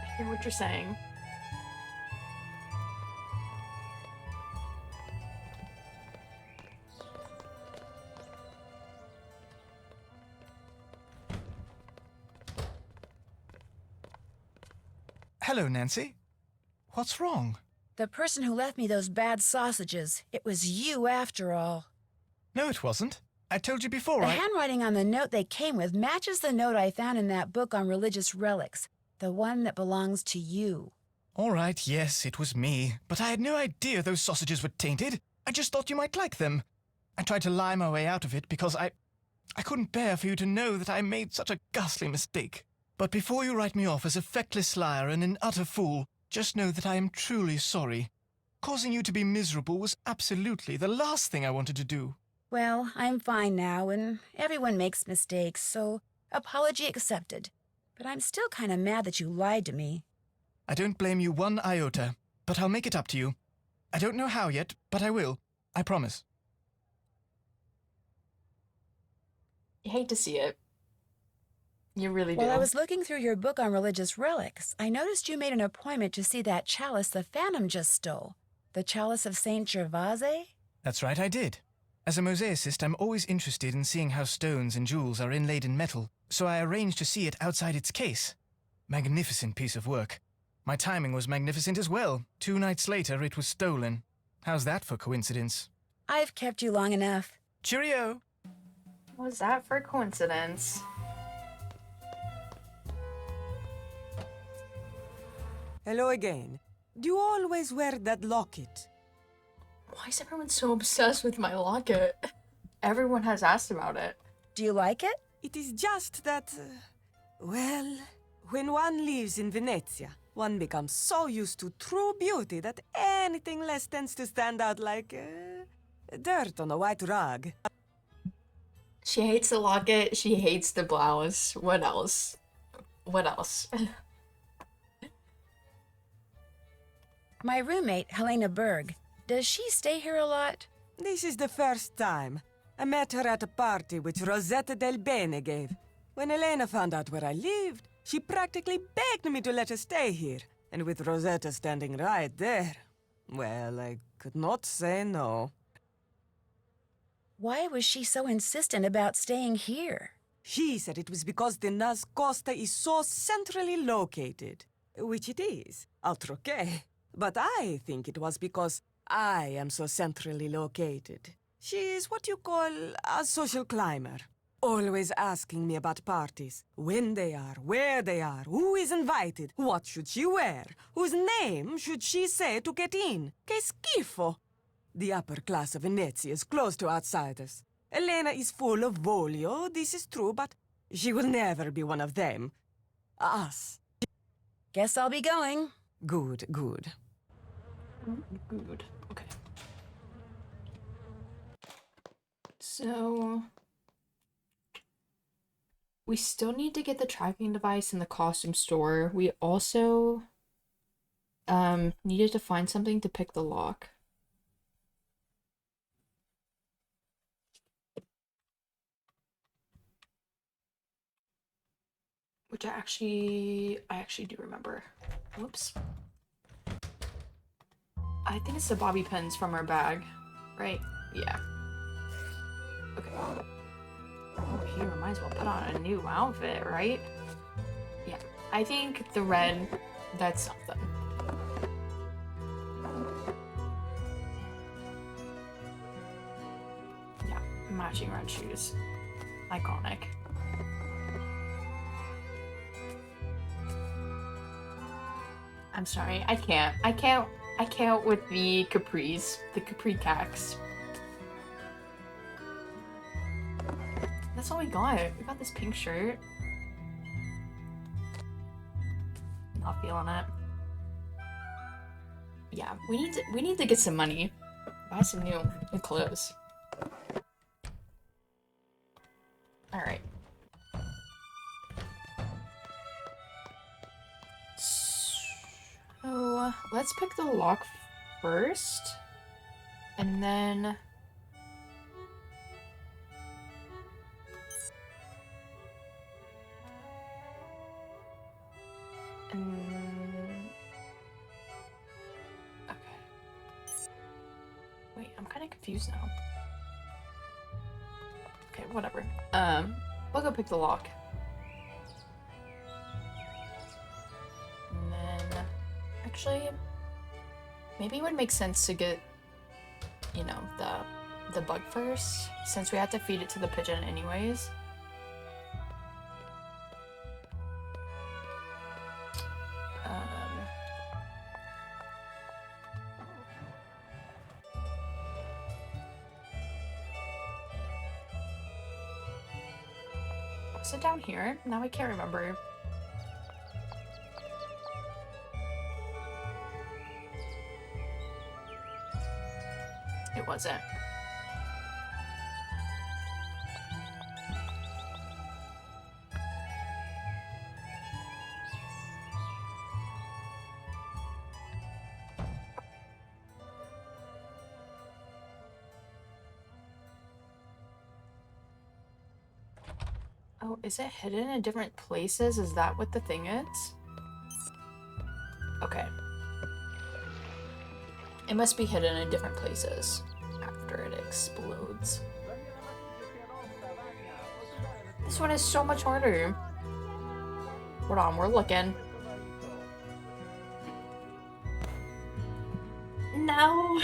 I hear what you're saying.
Hello, Nancy. What's wrong?
The person who left me those bad sausages, it was you after all.
No, it wasn't. I told you before,
The handwriting on the note they came with matches the note I found in that book on religious relics, the one that belongs to you.
All right, yes, it was me. But I had no idea those sausages were tainted. I just thought you might like them. I tried to lie my way out of it because I couldn't bear for you to know that I made such a ghastly mistake. But before you write me off as a feckless liar and an utter fool, just know that I am truly sorry. Causing you to be miserable was absolutely the last thing I wanted to do.
Well, I'm fine now, and everyone makes mistakes, so apology accepted. But I'm still kind of mad that you lied to me.
I don't blame you one iota, but I'll make it up to you. I don't know how yet, but I will. I promise.
You hate to see it. You really do.
While I was looking through your book on religious relics, I noticed you made an appointment to see that chalice the Phantom just stole. The chalice of Saint Gervase?
That's right, I did. As a mosaicist, I'm always interested in seeing how stones and jewels are inlaid in metal, so I arranged to see it outside its case. Magnificent piece of work. My timing was magnificent as well. 2 nights later, it was stolen. How's that for coincidence?
I've kept you long enough.
Cheerio!
What was that for a coincidence?
Hello again. Do you always wear that locket?
Why is everyone so obsessed with my locket? Everyone has asked about it.
Do you like it?
It is just that, well, when one lives in Venezia, one becomes so used to true beauty that anything less tends to stand out like dirt on a white rug.
She hates the locket, she hates the blouse. What else? What else?
My roommate, Helena Berg, does she stay here a lot?
This is the first time. I met her at a party which Rosetta Del Bene gave. When Elena found out where I lived, she practically begged me to let her stay here. And with Rosetta standing right there, well, I could not say no.
Why was she so insistent about staying here?
She said it was because the Nascosta is so centrally located. Which it is, altro che. But I think it was because I am so centrally located. She's what you call a social climber. Always asking me about parties. When they are, where they are, who is invited, what should she wear, whose name should she say to get in. Che schifo! The upper class of Venezia is closed to outsiders. Elena is full of voglio, this is true, but she will never be one of them. Us.
Guess I'll be going.
Good, good.
Good. Okay. So we still need to get the tracking device in the costume store. We also needed to find something to pick the lock. Which I actually do remember. Whoops. I think it's the bobby pins from our bag, right? Yeah. Okay. Oh, here, we might as well put on a new outfit, right? Yeah. I think the red, that's something. Yeah, matching red shoes. Iconic. I'm sorry, I can't with the capris, the capri cacks. That's all we got. We got this pink shirt. Not feeling it. Yeah, we need to get some money. Buy some new clothes. Alright. So let's pick the lock first. And then okay. Wait, I'm kind of confused now. Okay, whatever. We'll go pick the lock. And then, actually, maybe it would make sense to get, you know, the bug first, since we have to feed it to the pigeon anyways. Was it down here? Now I can't remember. It wasn't. Oh, is it hidden in different places? Is that what the thing is? Okay. It must be hidden in different places after it explodes. This one is so much harder. Hold on, we're looking. No!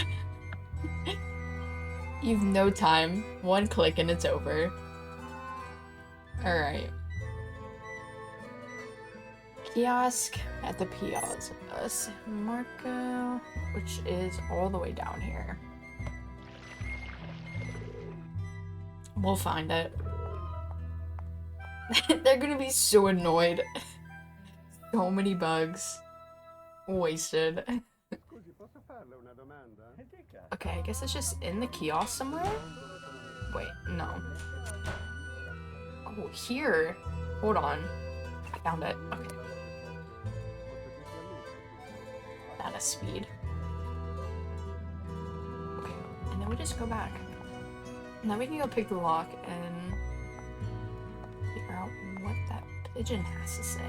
You've no time. One click and it's over. Alright. Kiosk at the Piazza. Marco, which is all the way down here. We'll find it. They're gonna be so annoyed. So many bugs. Wasted. Okay, I guess it's just in the kiosk somewhere? Wait, no. Oh, here. Hold on. I found it. Okay. At a speed. Okay, and then we just go back. Now we can go pick the lock and figure out what that pigeon has to say.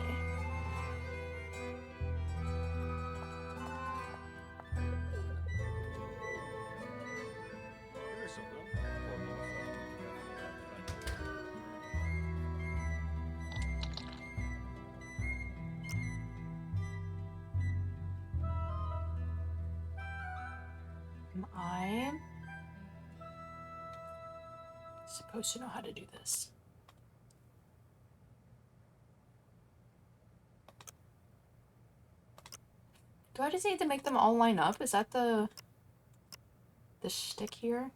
Am I supposed to know how to do this? Do I just need to make them all line up? Is that the shtick here?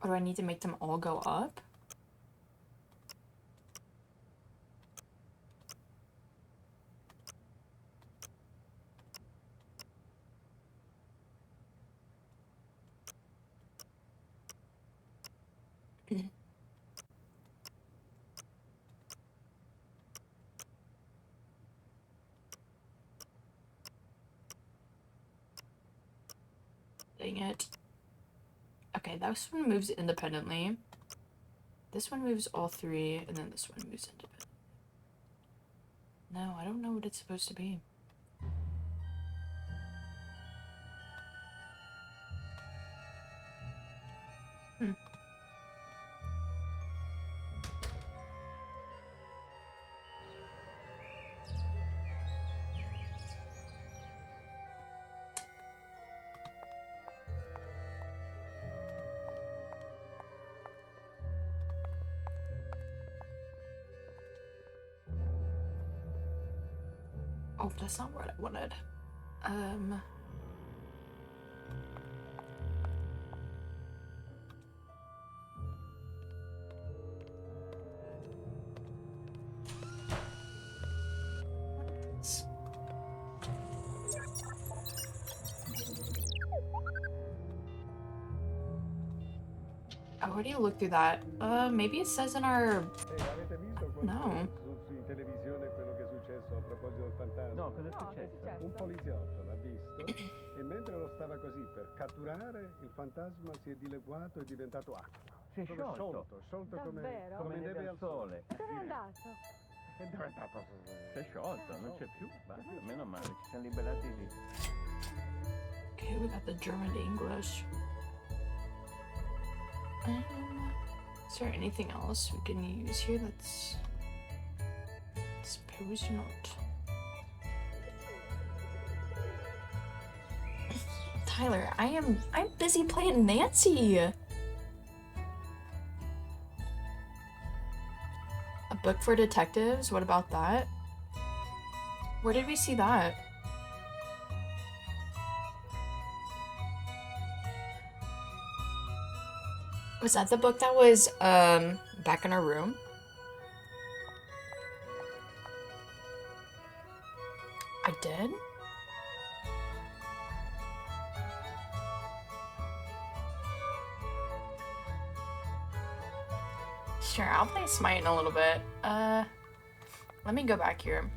Or do I need to make them all go up? Dang it. Okay, this one moves independently. This one moves all three, and then this one moves independently. No, I don't know what it's supposed to be. Oh, that's not what I wanted. I already looked through that. Maybe it says in our... No.
In televisione quello che è successo a proposito del fantasma?
No, cosa è successo?
Un poliziotto l'ha visto e mentre lo stava così per catturare, il fantasma si è dileguato e è diventato acqua.
Si è sciolto.
Sciolto
Davvero?
come
Come
neve al sole.
sole.
Dove
è
andato? E dove è andato?
Si è sciolto, non c'è più. Basta, meno male, ci siamo liberati lì.
Okay, we got the German to English. Is there anything else we can use here that's... Suppose not. Tyler, I'm busy playing Nancy. A book for detectives? What about that? Where did we see that? Was that the book that was back in our room? I did? Sure, I'll play Smite in a little bit. Let me go back here.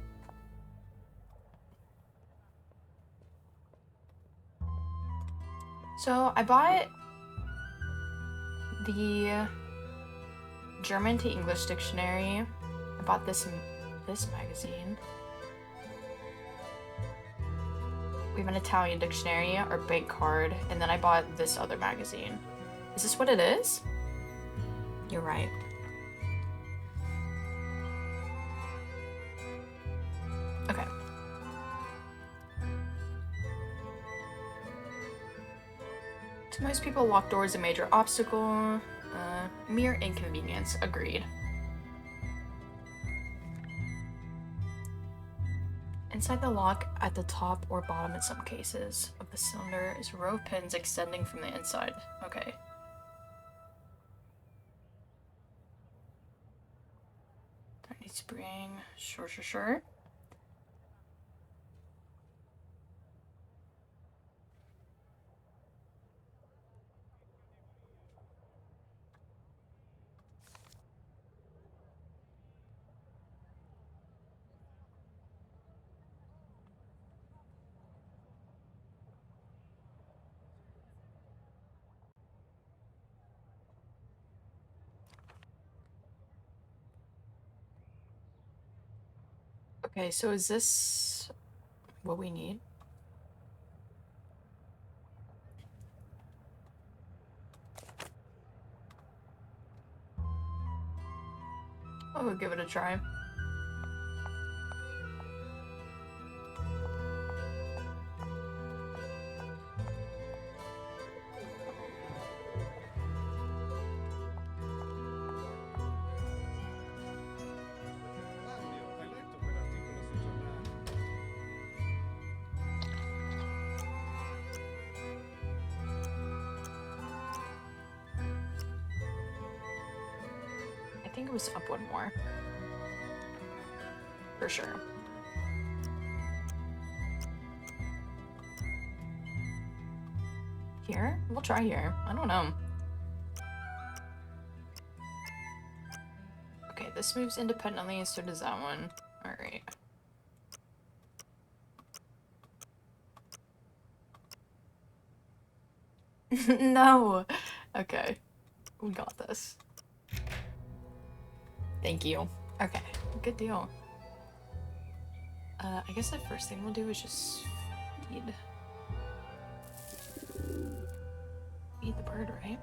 So I bought the German to English dictionary. I bought this magazine. We have an Italian dictionary, our bank card, and then I bought this other magazine. Is this what it is? You're right. Okay. To most people, locked door is a major obstacle. Mere inconvenience. Agreed. Inside the lock, at the top or bottom in some cases of the cylinder, is a row of pins extending from the inside. Okay. Tiny spring. Sure. Okay, so is this what we need? I'll give it a try. I think it was up one more. For sure. Here? We'll try here. I don't know. Okay, this moves independently and so does that one. Alright. No! Okay. We got this. Thank you. Okay, good deal. I guess the first thing we'll do is just feed the bird, right?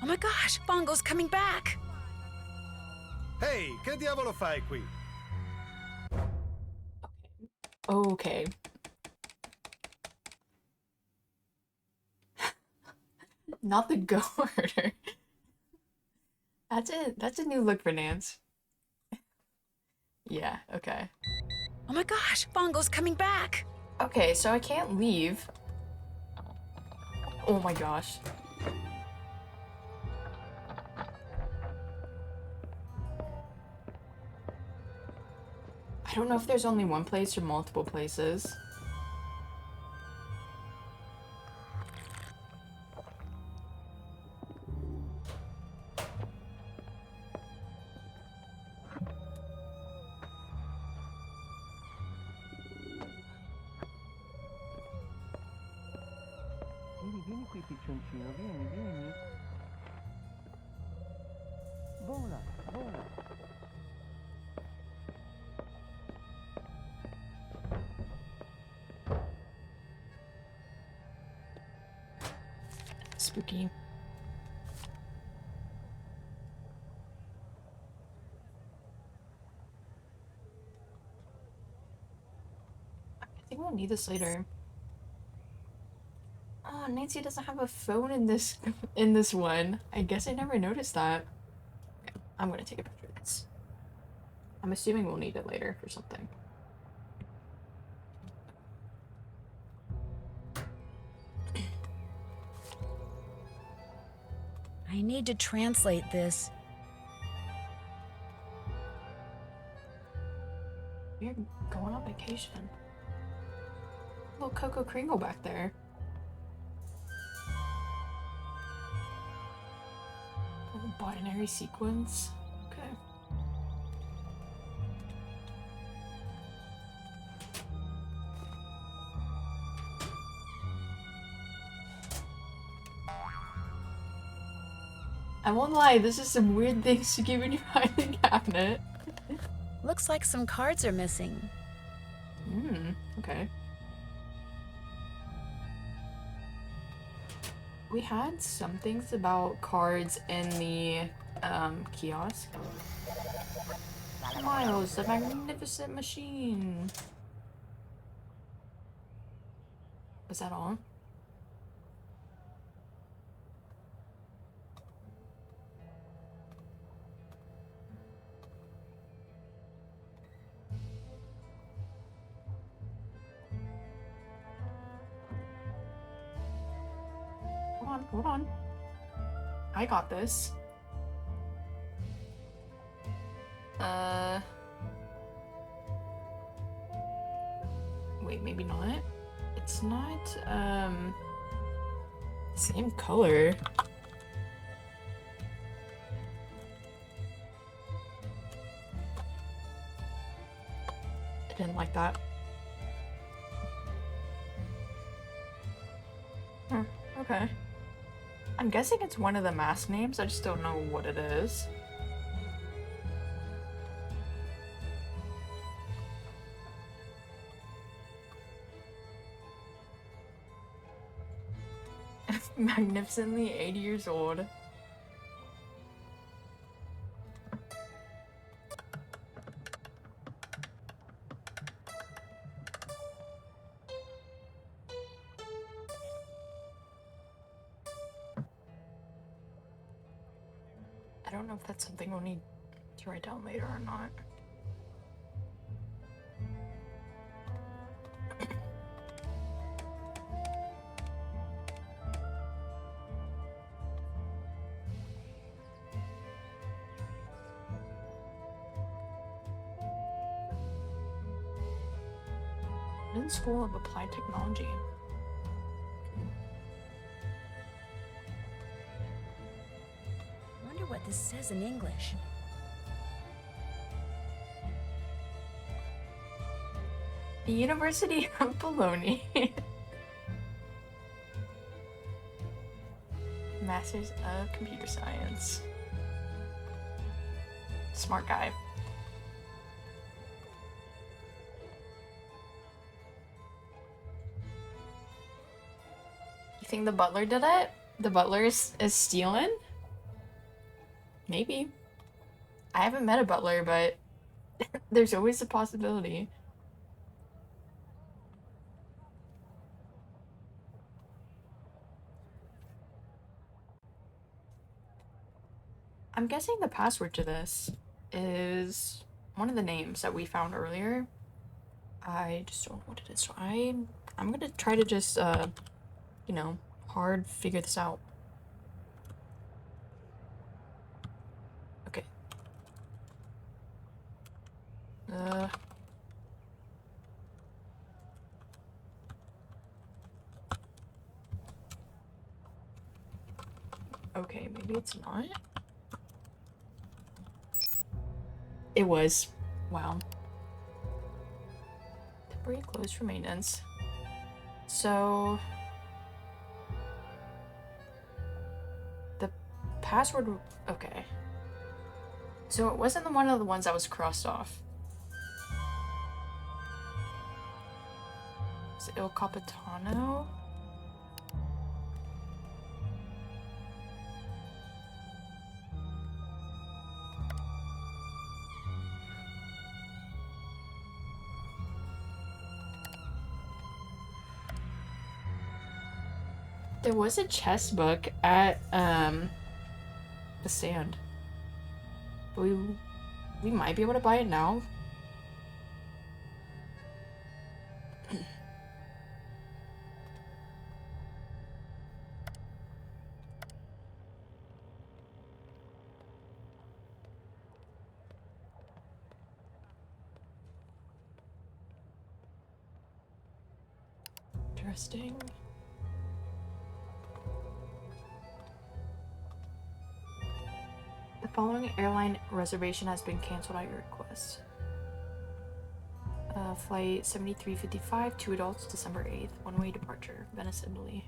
Oh my gosh, Bongo's coming back!
Ehi, che diavolo fai qui?
Okay. Not the go-order. That's it. That's a new look for Nance. Yeah, okay.
Oh my gosh, Bongo's coming back!
Okay, so I can't leave. Oh my gosh. I don't know if there's only one place or multiple places.
Vieni qui, piccioncino, vieni. Vola.
Spooky. I think we'll need this later. Oh, Nancy doesn't have a phone in this one. I guess I never noticed that. Okay, I'm gonna take a picture of this. I'm assuming we'll need it later for something.
I need to translate this.
You're going on vacation. Little Coco Kringle back there. Binary sequence? Okay. I won't lie, this is some weird things to keep in your hiding cabinet.
Looks like some cards are missing.
Okay. We had some things about cards in the kiosk. Miles, the magnificent machine. Was that all? Hold on. I got this. Wait, maybe not. It's not, same color. I didn't like that. Okay. I'm guessing it's one of the mask names, I just don't know what it is. Magnificently 80 years old. I don't know if that's something we'll need to write down later or not. London School of Applied Technology.
Wonder what this says in English.
The University of Bologna. Masters of Computer Science. Smart guy. You think the butler did it? The butler is stealing? Maybe. I haven't met a butler, but there's always a possibility. I'm guessing the password to this is one of the names that we found earlier. I just don't know what it is, so I'm gonna try to just, you know, hard figure this out. Okay. Okay, maybe it's not. It was. Wow. Temporary closed for maintenance. So... the password... okay. So it wasn't one of the ones that was crossed off. Is it Il Capitano? There was a chess book at, the stand. But we might be able to buy it now. Interesting. following airline reservation has been canceled at your request. Flight 7355, 2 adults, December 8th, one-way departure, Venice, Italy.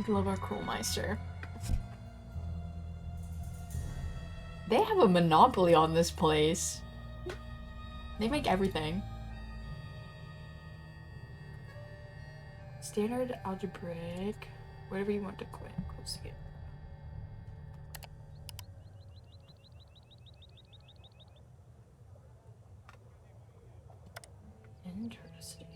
Glover Krulmeister. They have a monopoly on this place. They make everything. Standard algebraic. Whatever you want to quit. Close the gate. Interesting.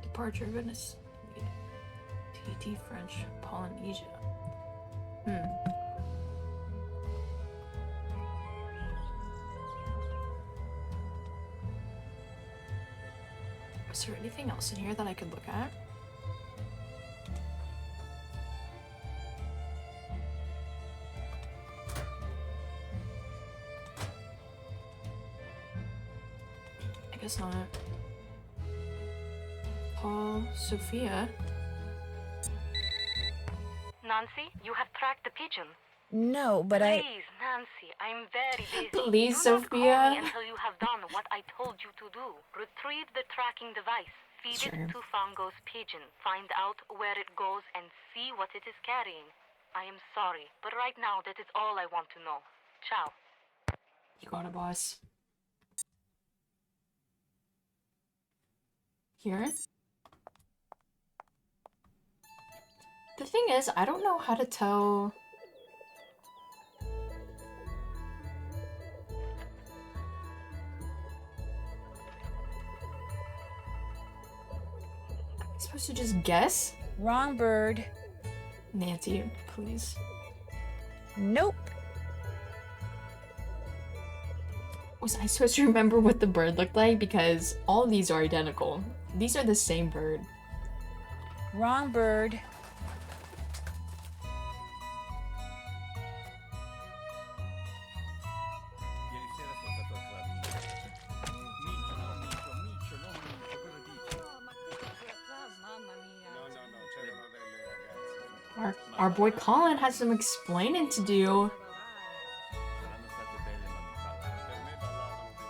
Departure Venice. TT French Polynesia. Is there anything else in here that I could look at? I guess not. Paul, Sophia.
Nancy, you have tracked the pigeon.
No, but
Please, Nancy, I'm very busy.
Please,
Do not call
Sophia.
me until you have done what I told you to do. Retrieve the tracking device. Feed it to Fango's pigeon. Find out where it goes and see what it is carrying. I am sorry, but right now that is all I want to know. Ciao.
You got it, boss. Here. The thing is, I don't know how to tell. Am I supposed to just guess?
wrong bird.
Nancy, please.
Nope.
Was I supposed to remember what the bird looked like? Because all of these are identical. These are the same bird.
Wrong bird.
Ieri sera sono stato al club. Miccio, no, Miccio, non Miccio, cosa dici?
No, c'erano delle ragazze.
Our boy Colin has some explaining to do.
Saranno state belle, ma non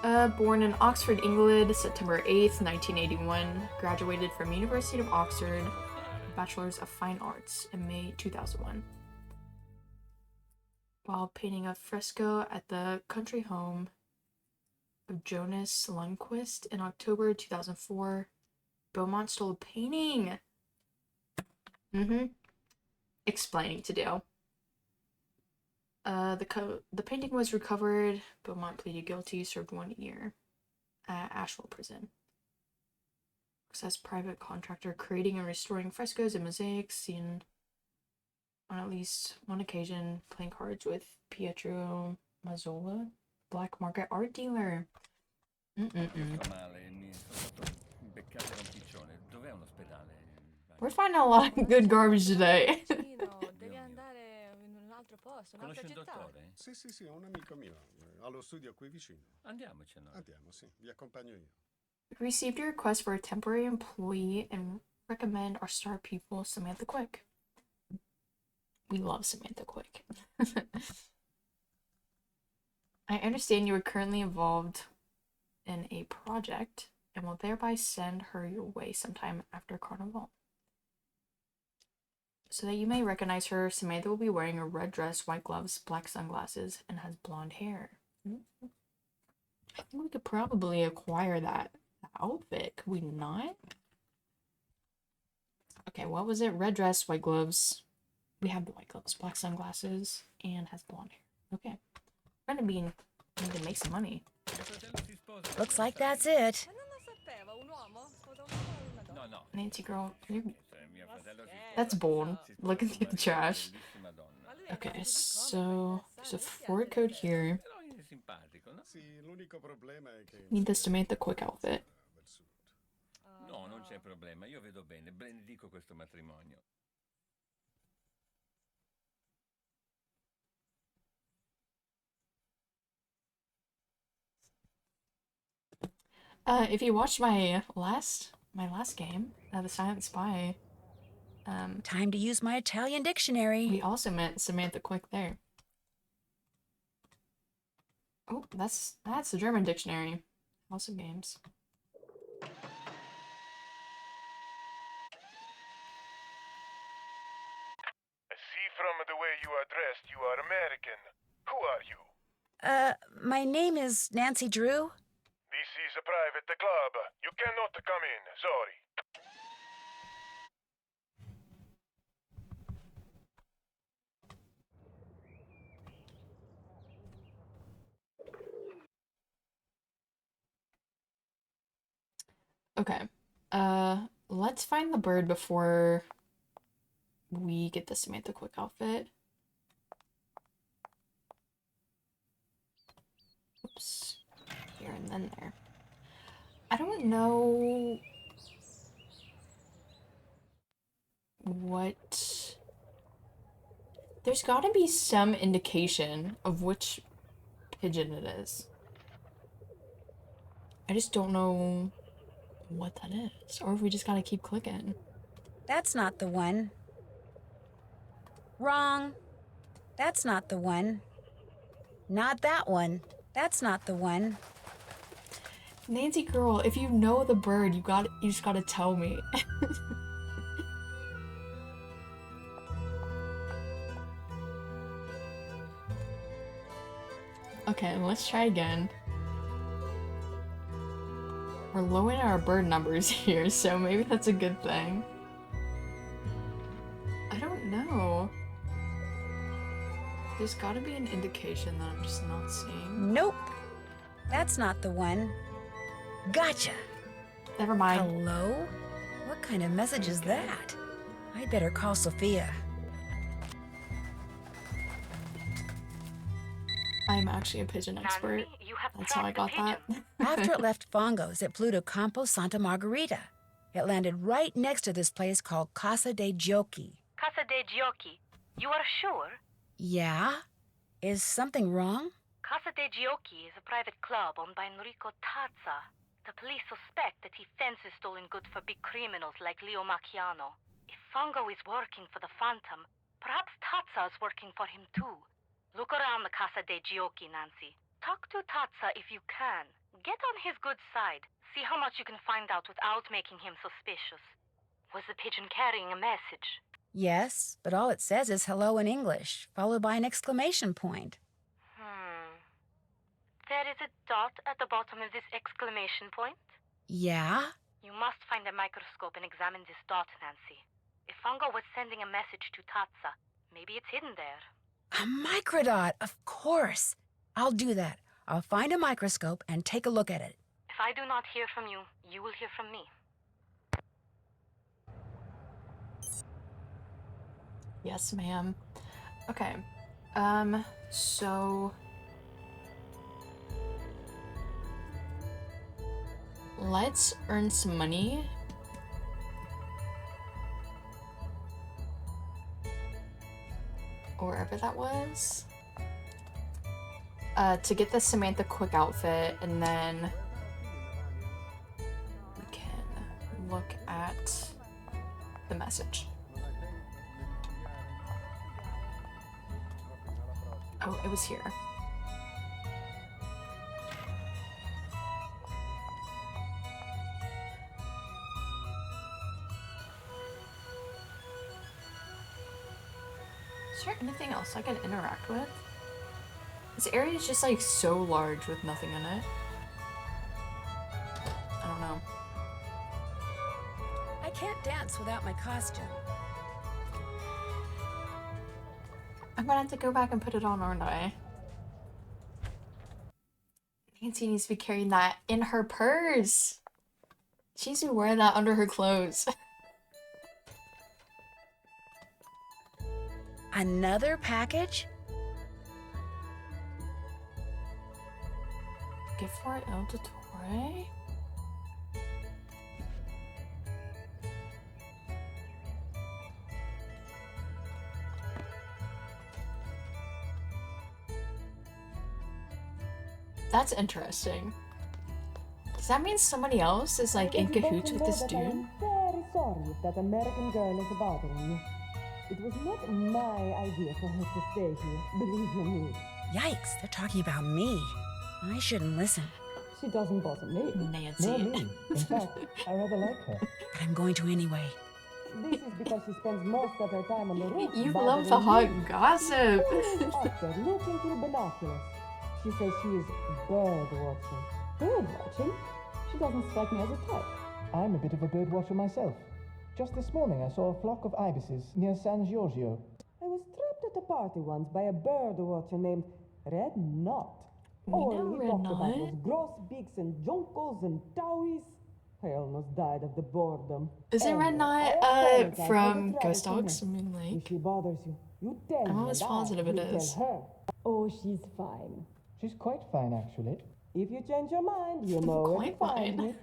parlavano.
Born in Oxford, England, September 8th, 1981. Graduated from University of Oxford, Bachelor's of Fine Arts in May 2001. While painting a fresco at the country home of Jonas Lundquist in October 2004, Beaumont stole a painting. Explaining to do. The painting was recovered. Beaumont pleaded guilty, served 1 year at Asheville Prison. Works as private contractor, creating and restoring frescoes and mosaics, seen on at least one occasion playing cards with Pietro Mazzola, black market art dealer.
Sto male, sono stato beccato da un piccione. Dov'è un ospedale?
We're finding a lot of good garbage today.
Devi andare in un altro posto,
Conosci
un'altra
un
città.
dottore?
Sì, un amico mio. Ha lo studio qui vicino.
Andiamocene.
Andiamo, sì, vi accompagno io.
We received a request for a temporary employee and recommend our star pupil, Samantha Quick. We love Samantha Quick. I understand you are currently involved in a project and will thereby send her your way sometime after Carnival. So that you may recognize her, Samantha will be wearing a red dress, white gloves, black sunglasses, and has blonde hair. I think we could probably acquire that outfit, could we not? Okay, what was it? Red dress, white gloves. We have the white gloves, black sunglasses, and has blonde hair. Okay. We're gonna need to make some money.
Looks like that's it.
Ma non lo sapeva, un uomo? Sposa un uomo o una donna?
No, no.
Nancy girl, you're That's bold. Looking through the trash. Okay, so there's a forward code here.
Sì, l'unico problema è che
Need this to make the quick outfit.
del sud.
No, non c'è problema, io vedo bene, benedico questo matrimonio.
If you watched my last game, The Silent Spy,
Time to use my Italian dictionary.
we also met Samantha Quick there. Oh, that's the German dictionary. House of Games.
I see from the way you are dressed you are American. Who are you?
My name is Nancy Drew.
This is a private club. You cannot come in. Sorry.
Okay. Let's find the bird before we get the Samantha Quick outfit. Oops. Here and then there. I don't know what... There's gotta be some indication of which pigeon it is. I just don't know what that is, or if we just gotta keep clicking.
That's not the one. Wrong. That's not the one. Not that one. That's not the one.
Nancy girl, if you know the bird, you just gotta tell me. Okay, let's try again. We're low in our bird numbers here, so maybe that's a good thing. I don't know. There's gotta be an indication that I'm just not seeing.
Nope. That's not the one. Gotcha.
Never mind.
Hello? What kind of message is that? I'd better call Sophia.
I'm actually a pigeon expert.
Nancy, you have
That's how I
tracked
got
the
that.
pigeon.
After it left Fongos, it flew to Campo Santa Margarita. It landed right next to this place called Casa de Giochi.
Casa de Giochi. You are sure?
Yeah? Is something wrong?
Casa de Giochi is a private club owned by Enrico Tazza. The police suspect that he fences stolen goods for big criminals like Leo Macchiano. If Fongo is working for the Phantom, perhaps Tazza is working for him too. Look around the Casa de Giochi, Nancy. Talk to Tazza if you can. Get on his good side. See how much you can find out without making him suspicious. Was the pigeon carrying a message?
Yes, but all it says is hello in English, followed by an exclamation point.
There is a dot at the bottom of this exclamation point.
Yeah?
You must find a microscope and examine this dot, Nancy. If Fongo was sending a message to Tazza, maybe it's hidden there.
A microdot, of course. I'll do that. I'll find a microscope and take a look at it.
If I do not hear from you, you will hear from me.
Yes, ma'am. Okay. So... let's earn some money. Or wherever that was. To get the Samantha Quick outfit, and then we can look at the message. Oh, it was here. Is there anything else I can interact with? This area is just like so large with nothing in it. I don't know.
I can't dance without my costume.
I'm gonna have to go back and put it on, aren't I? Nancy needs to be carrying that in her purse. She needs to be wearing that under her clothes.
Another package?
Gift for El Dottore? That's interesting. Does that mean somebody else is like in cahoots with this dude?
I'm very sorry if that American girl is bothering you. It was not my idea for her to stay here, believe you me.
Yikes, they're talking about me. I shouldn't listen.
She doesn't bother me.
Nancy.
Nor me. In fact, I rather like her.
But I'm going to anyway.
This is because she spends most of her time on the roof.
You love the hot gossip.
Up there, looking through binoculars. She says she is bird watching. Bird watching? She doesn't strike me as a type.
I'm a bit of a bird watcher myself. Just this morning I saw a flock of ibises near San Giorgio.
I was trapped at a party once by a bird watcher named Red Knot.
know
He
Red
talked about
Knot.
those grosbeaks and juncos and towies. I almost died of the boredom.
Isn't Red
Anyway,
Knot
I apologize for
from
the
Ghost
trouble
Dogs? I
she
mean,
makes.
like,
If she bothers you, you tell
I'm
me.
almost
and
positive
I
it
will
is.
Tell her. Oh, she's fine.
She's quite fine, actually.
If you change your mind, you know where to
Quite
find
fine.
me.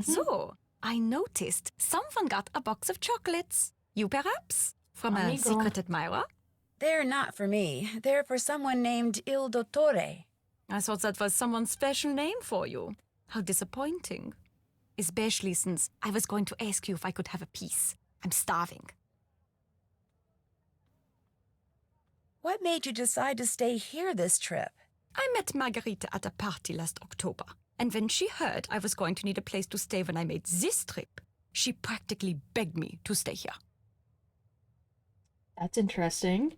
So, I noticed someone got a box of chocolates. You perhaps? From a
Amigo.
secret admirer?
They're not for me. They're for someone named Il Dottore.
I thought that was someone's special name for you. How disappointing. Especially since I was going to ask you if I could have a piece. I'm starving.
What made you decide to stay here this trip?
I met Margarita at a party last October, and when she heard I was going to need a place to stay when I made this trip, she practically begged me to stay here.
That's interesting.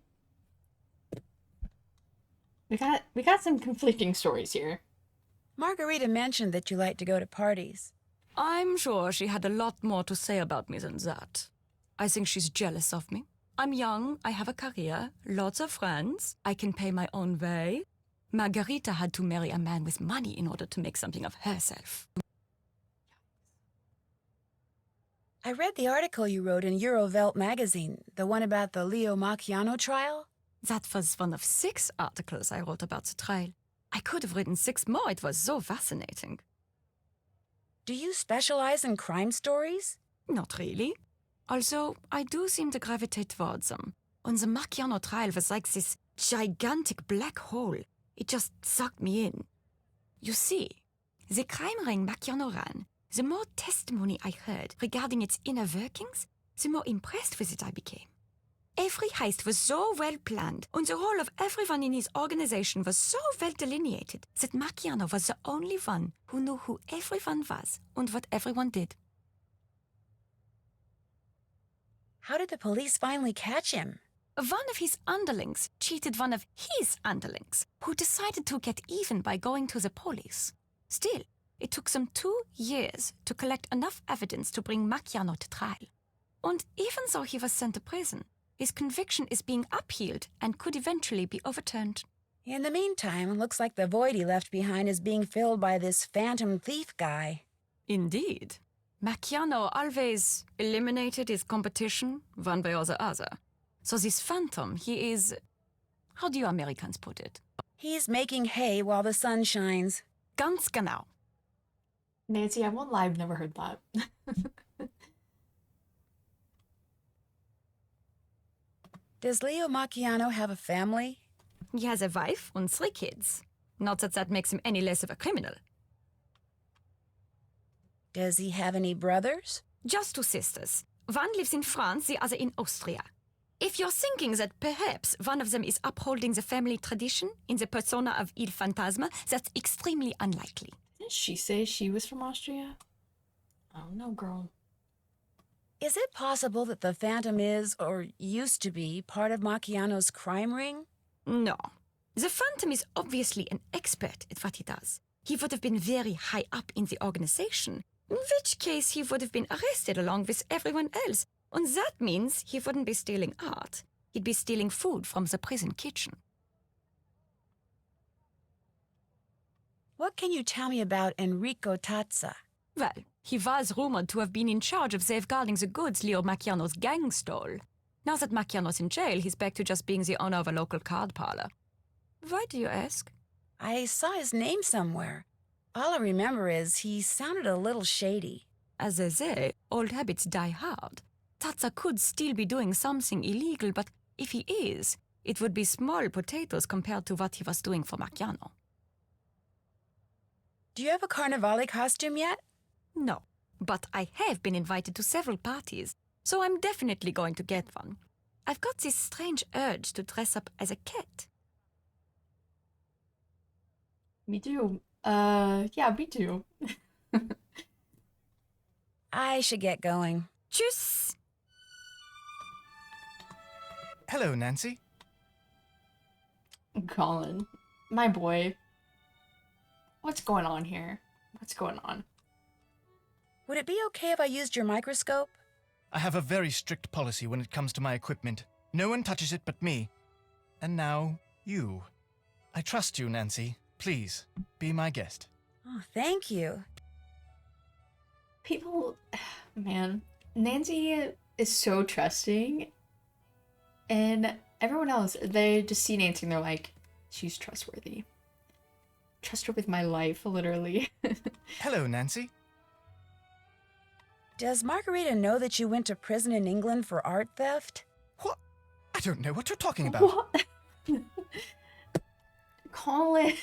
We got some conflicting stories here.
Margarita mentioned that you like to go to parties.
I'm sure she had a lot more to say about me than that. I think she's jealous of me. I'm young, I have a career, lots of friends, I can pay my own way. Margarita had to marry a man with money in order to make something of herself.
I read the article you wrote in Eurovelt magazine, the one about the Leo Macchiano trial.
That was one of 6 articles I wrote about the trial. I could have written 6 more, it was so fascinating.
Do you specialize in crime stories?
Not really. Also, I do seem to gravitate towards them. And the Macchiano trial was like this gigantic black hole. It just sucked me in. You see, the crime ring Macchiano ran, the more testimony I heard regarding its inner workings, the more impressed with it I became. Every heist was so well planned, and the role of everyone in his organization was so well delineated that Macchiano was the only one who knew who everyone was and what everyone did.
How did the police finally catch him?
One of his underlings cheated one of his underlings, who decided to get even by going to the police. Still, it took them 2 years to collect enough evidence to bring Macchiano to trial. And even though he was sent to prison, his conviction is being appealed and could eventually be overturned.
In the meantime, looks like the void he left behind is being filled by this phantom thief guy.
Indeed. Macchiano always eliminated his competition one way or the other. So this phantom, he is... How do you Americans put it?
He's making hay while the sun shines.
Ganz genau.
Nancy, I won't lie, I've never heard that.
Does Leo Macchiano have a family?
He has a wife and 3 kids. Not that that makes him any less of a criminal.
Does he have any brothers?
Just 2 sisters. One lives in France, the other in Austria. If you're thinking that perhaps one of them is upholding the family tradition in the persona of Il Fantasma, that's extremely unlikely.
Didn't she say she was from Austria? I don't know, girl.
Is it possible that the Phantom is, or used to be, part of Macchiano's crime ring?
No. The Phantom is obviously an expert at what he does. He would have been very high up in the organization, in which case he would have been arrested along with everyone else. And that means he wouldn't be stealing art. He'd be stealing food from the prison kitchen.
What can you tell me about Enrico Tazza?
Well, he was rumored to have been in charge of safeguarding the goods Leo Macchiano's gang stole. Now that Macchiano's in jail, he's back to just being the owner of a local card parlor. Why do you ask?
I saw his name somewhere. All I remember is he sounded a little shady.
As they say, old habits die hard. Tazza could still be doing something illegal, but if he is, it would be small potatoes compared to what he was doing for Macchiano.
Do you have a Carnivale costume yet?
No, but I have been invited to several parties, so I'm definitely going to get one. I've got this strange urge to dress up as a cat.
Me too. Yeah, me too.
I should get going.
Tschüss!
Hello, Nancy.
Colin, my boy. What's going on here? What's going on?
Would it be okay if I used your microscope?
I have a very strict policy when it comes to my equipment. No one touches it but me. And now, you. I trust you, Nancy. Please, be my guest.
Oh, thank you.
People, man, Nancy is so trusting. And everyone else, they just see Nancy and they're like, she's trustworthy. Trust her with my life, literally.
Hello, Nancy.
Does Margarita know that you went to prison in England for art theft?
What? I don't know what you're talking about.
What? Colin.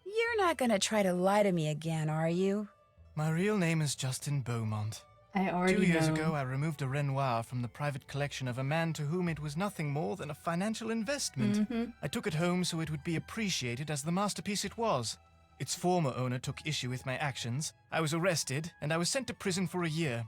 You're not gonna try to lie to me again, are you?
My real name is Justin Beaumont.
I already
2 years
know.
ago, I removed a Renoir from the private collection of a man to whom it was nothing more than a financial investment. I took it home so it would be appreciated as the masterpiece it was. Its former owner took issue with my actions. I was arrested, and I was sent to prison for a year.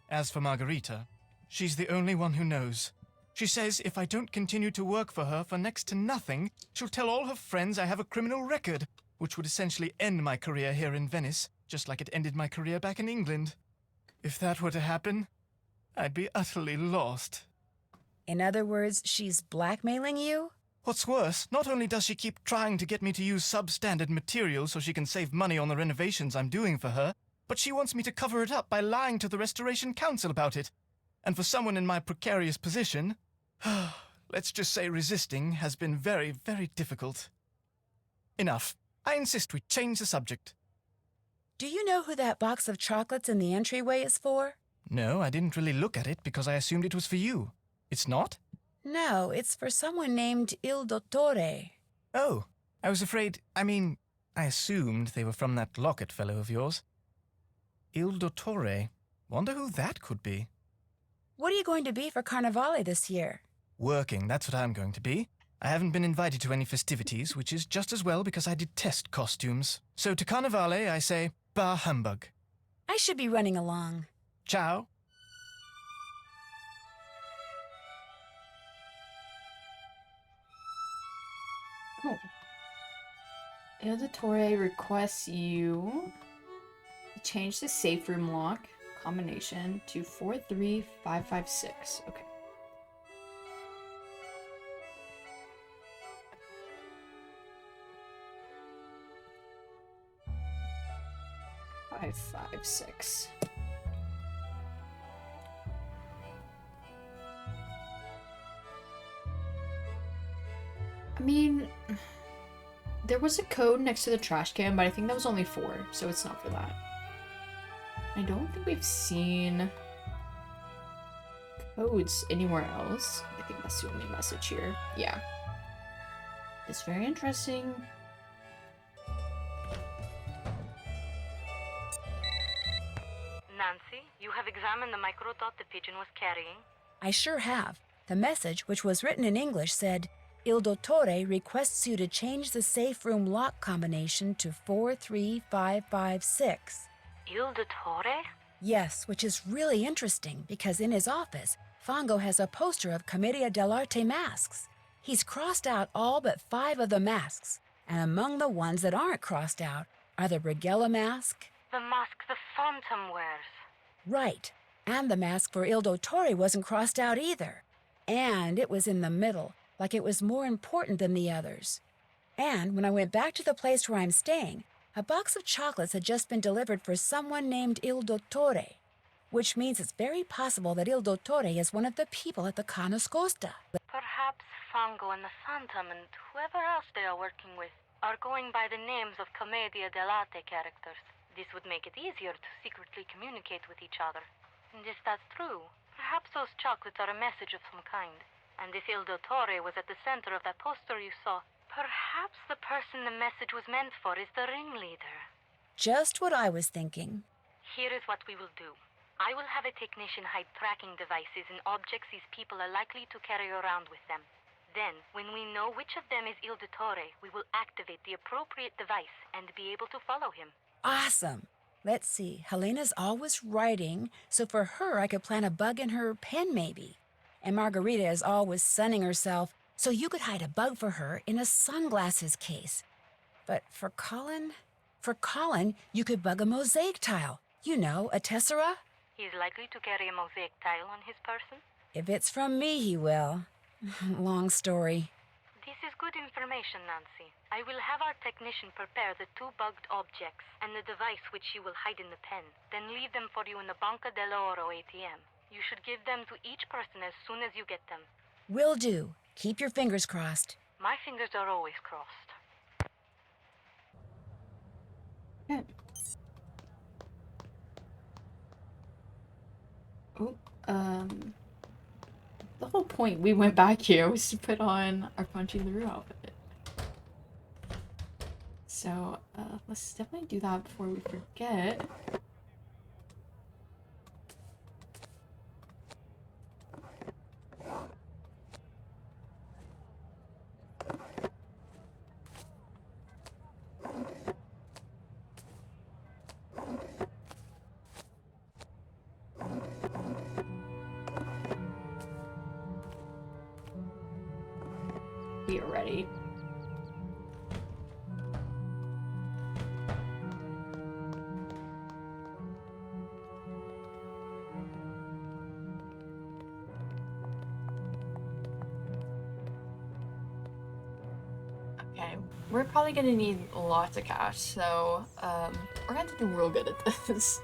As for Margarita, she's the only one who knows. She says if I don't continue to work for her for next to nothing, she'll tell all her friends I have a criminal record, which would essentially end my career here in Venice, just like it ended my career back in England. If that were to happen, I'd be utterly lost.
In other words, she's blackmailing you?
What's worse, not only does she keep trying to get me to use substandard materials so she can save money on the renovations I'm doing for her, but she wants me to cover it up by lying to the Restoration Council about it. And for someone in my precarious position, let's just say resisting has been very, very difficult. Enough. I insist we change the subject.
Do you know who that box of chocolates in the entryway is for?
No, I didn't really look at it because I assumed it was for you. It's not?
No, it's for someone named Il Dottore.
Oh, I was afraid, I assumed they were from that Locket fellow of yours. Il Dottore. Wonder who that could be.
What are you going to be for Carnivale this year?
Working, that's what I'm going to be. I haven't been invited to any festivities, which is just as well because I detest costumes. So to Carnivale, I say, bah humbug.
I should be running along.
Ciao.
Oh. Il Dottore requests you to change the safe room lock combination to 43556. Okay. 556. I mean, there was a code next to the trash can, but I think that was only 4, so it's not for that. I don't think we've seen codes anywhere else. I think that's the only message here. Yeah. It's very interesting.
Nancy, you have examined the microdot the pigeon was carrying?
I sure have. The message, which was written in English, said, Il Dottore requests you to change the safe room lock combination to 43556.
Il Dottore?
Yes, which is really interesting because in his office, Fongo has a poster of Commedia dell'arte masks. He's crossed out all but 5 of the masks, and among the ones that aren't crossed out are the Brighella mask.
The mask the Phantom wears.
Right, and the mask for Il Dottore wasn't crossed out either. And it was in the middle, like it was more important than the others. And when I went back to the place where I'm staying, a box of chocolates had just been delivered for someone named Il Dottore, which means it's very possible that Il Dottore is one of the people at the Canoscosta.
Perhaps Fango and the Phantom and whoever else they are working with are going by the names of Commedia dell'arte characters. This would make it easier to secretly communicate with each other. And if that's true, perhaps those chocolates are a message of some kind. And if Il Dottore was at the center of that poster you saw, perhaps the person the message was meant for is the ringleader.
Just what I was thinking.
Here is what we will do. I will have a technician hide tracking devices in objects these people are likely to carry around with them. Then, when we know which of them is Il Dottore, we will activate the appropriate device and be able to follow him.
Awesome. Let's see. Helena's always writing, so for her I could plant a bug in her pen maybe. And Margarita is always sunning herself, so you could hide a bug for her in a sunglasses case. But for Colin, you could bug a mosaic tile. You know, a tessera.
He is likely to carry a mosaic tile on his person.
If it's from me, he will. Long story.
This is good information, Nancy. I will have our technician prepare the 2 bugged objects and the device which you will hide in the pen, then leave them for you in the Banca dell'Oro ATM. You should give them to each person as soon as you get them.
Will do. Keep your fingers crossed.
My fingers are always crossed.
Yeah. Oh, the whole point we went back here was to put on our Punchy Larue outfit. So, let's definitely do that before we forget. We are ready. Okay, we're probably gonna need lots of cash, so we're gonna have to do real good at this.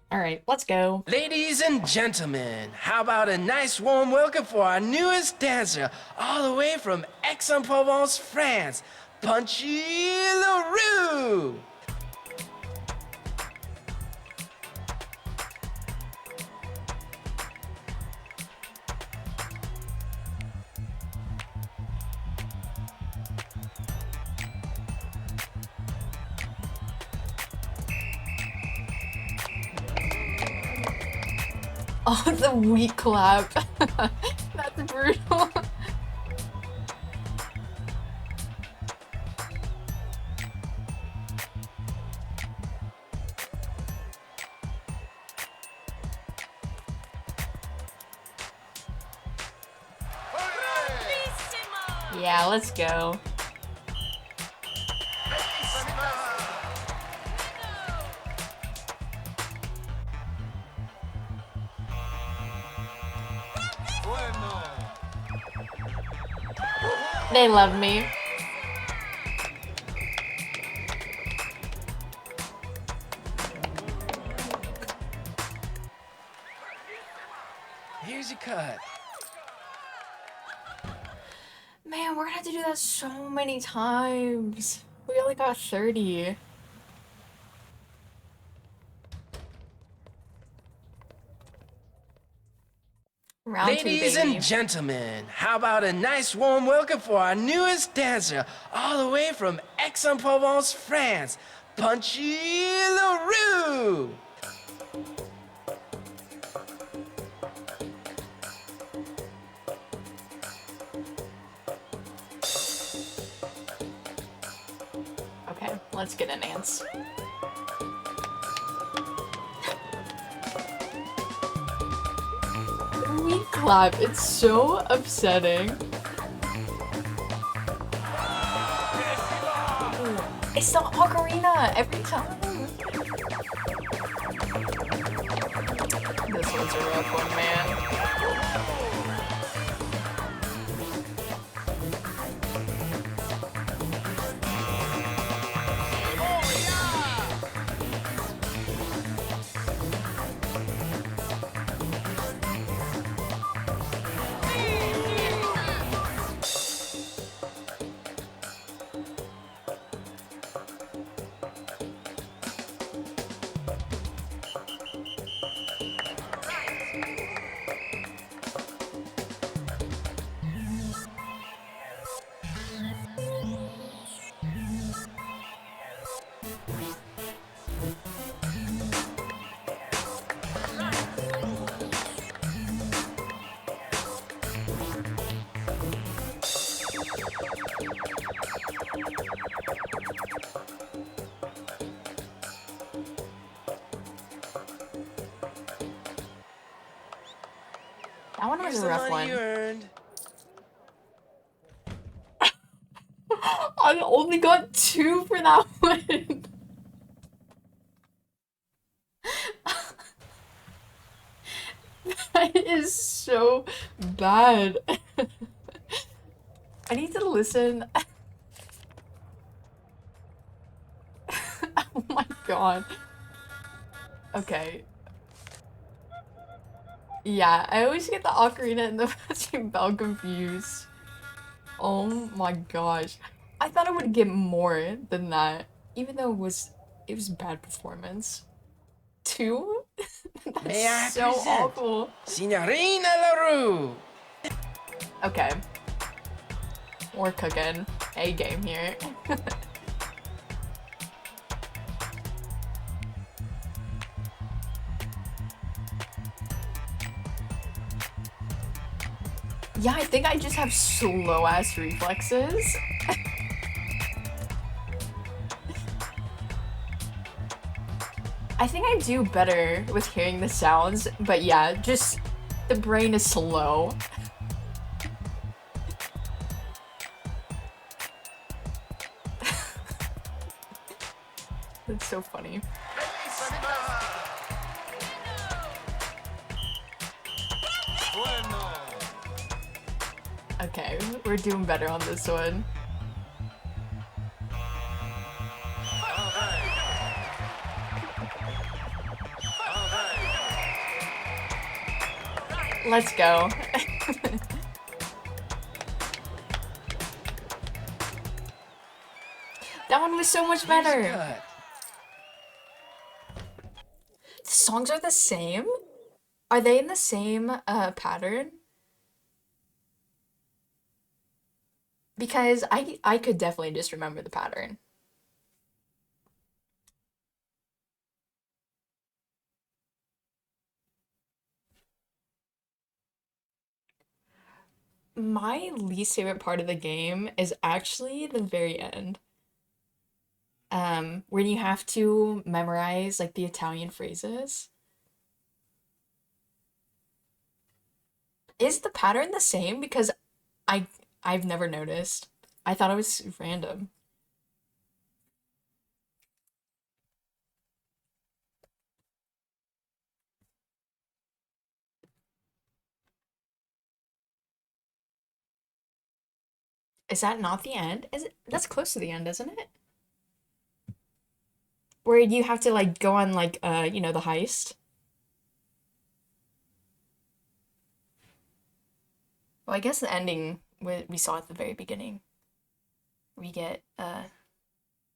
Alright, let's go.
Ladies and gentlemen, how about a nice warm welcome for our newest dancer, all the way from Aix-en-Provence, France, Punchy Larue!
Oh, the weak clap. That's brutal. Yeah, let's go. They love me.
Here's your cut.
Man, we're gonna have to do that so many times. We only got 30. Round 2,
Ladies
baby.
and gentlemen, how about a nice warm welcome for our newest dancer, all the way from Aix-en-Provence, France, Punchy Larue!
Okay, let's get an Nance. We clap. It's so upsetting. It's the ocarina every time. This one's a rough one, man. That one was
Here's
a
the
rough
money you
one.
earned.
I only got 2 for that one. That is so bad. I need to listen. Oh my god. Okay. Yeah, I always get the ocarina and the marching bell confused. Oh my gosh. I thought I would get more than that, even though it was bad performance. 2?
May I
That's so
present
awful.
Signorina Larue?
Okay. We're cooking. A game here. Yeah, I think I just have slow ass reflexes. I think I do better with hearing the sounds, but yeah, just the brain is slow. That's so funny. Okay, we're doing better on this one. Let's go. That one was so much better. The songs are the same? Are they in the same pattern? Because I could definitely just remember the pattern. My least favorite part of the game is actually the very end. When you have to memorize like the Italian phrases. Is the pattern the same? Because I've never noticed. I thought it was random. Is that not the end? Is it? That's close to the end, isn't it? Where you have to like go on like you know, the heist. Well, I guess the ending we saw at the very beginning. We get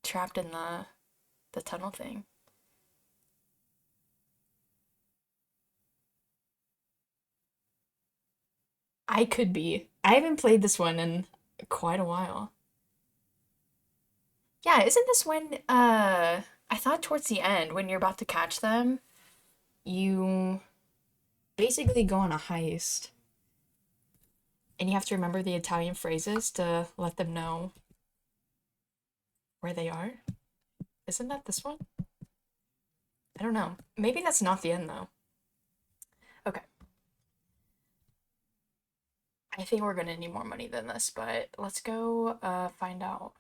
trapped in the tunnel thing. I could be. I haven't played this one in quite a while. Yeah, isn't this when I thought towards the end when you're about to catch them, you basically go on a heist and you have to remember the Italian phrases to let them know where they are? Isn't that this one? I don't know. Maybe that's not the end though. Okay. I think we're gonna need more money than this, but let's go find out.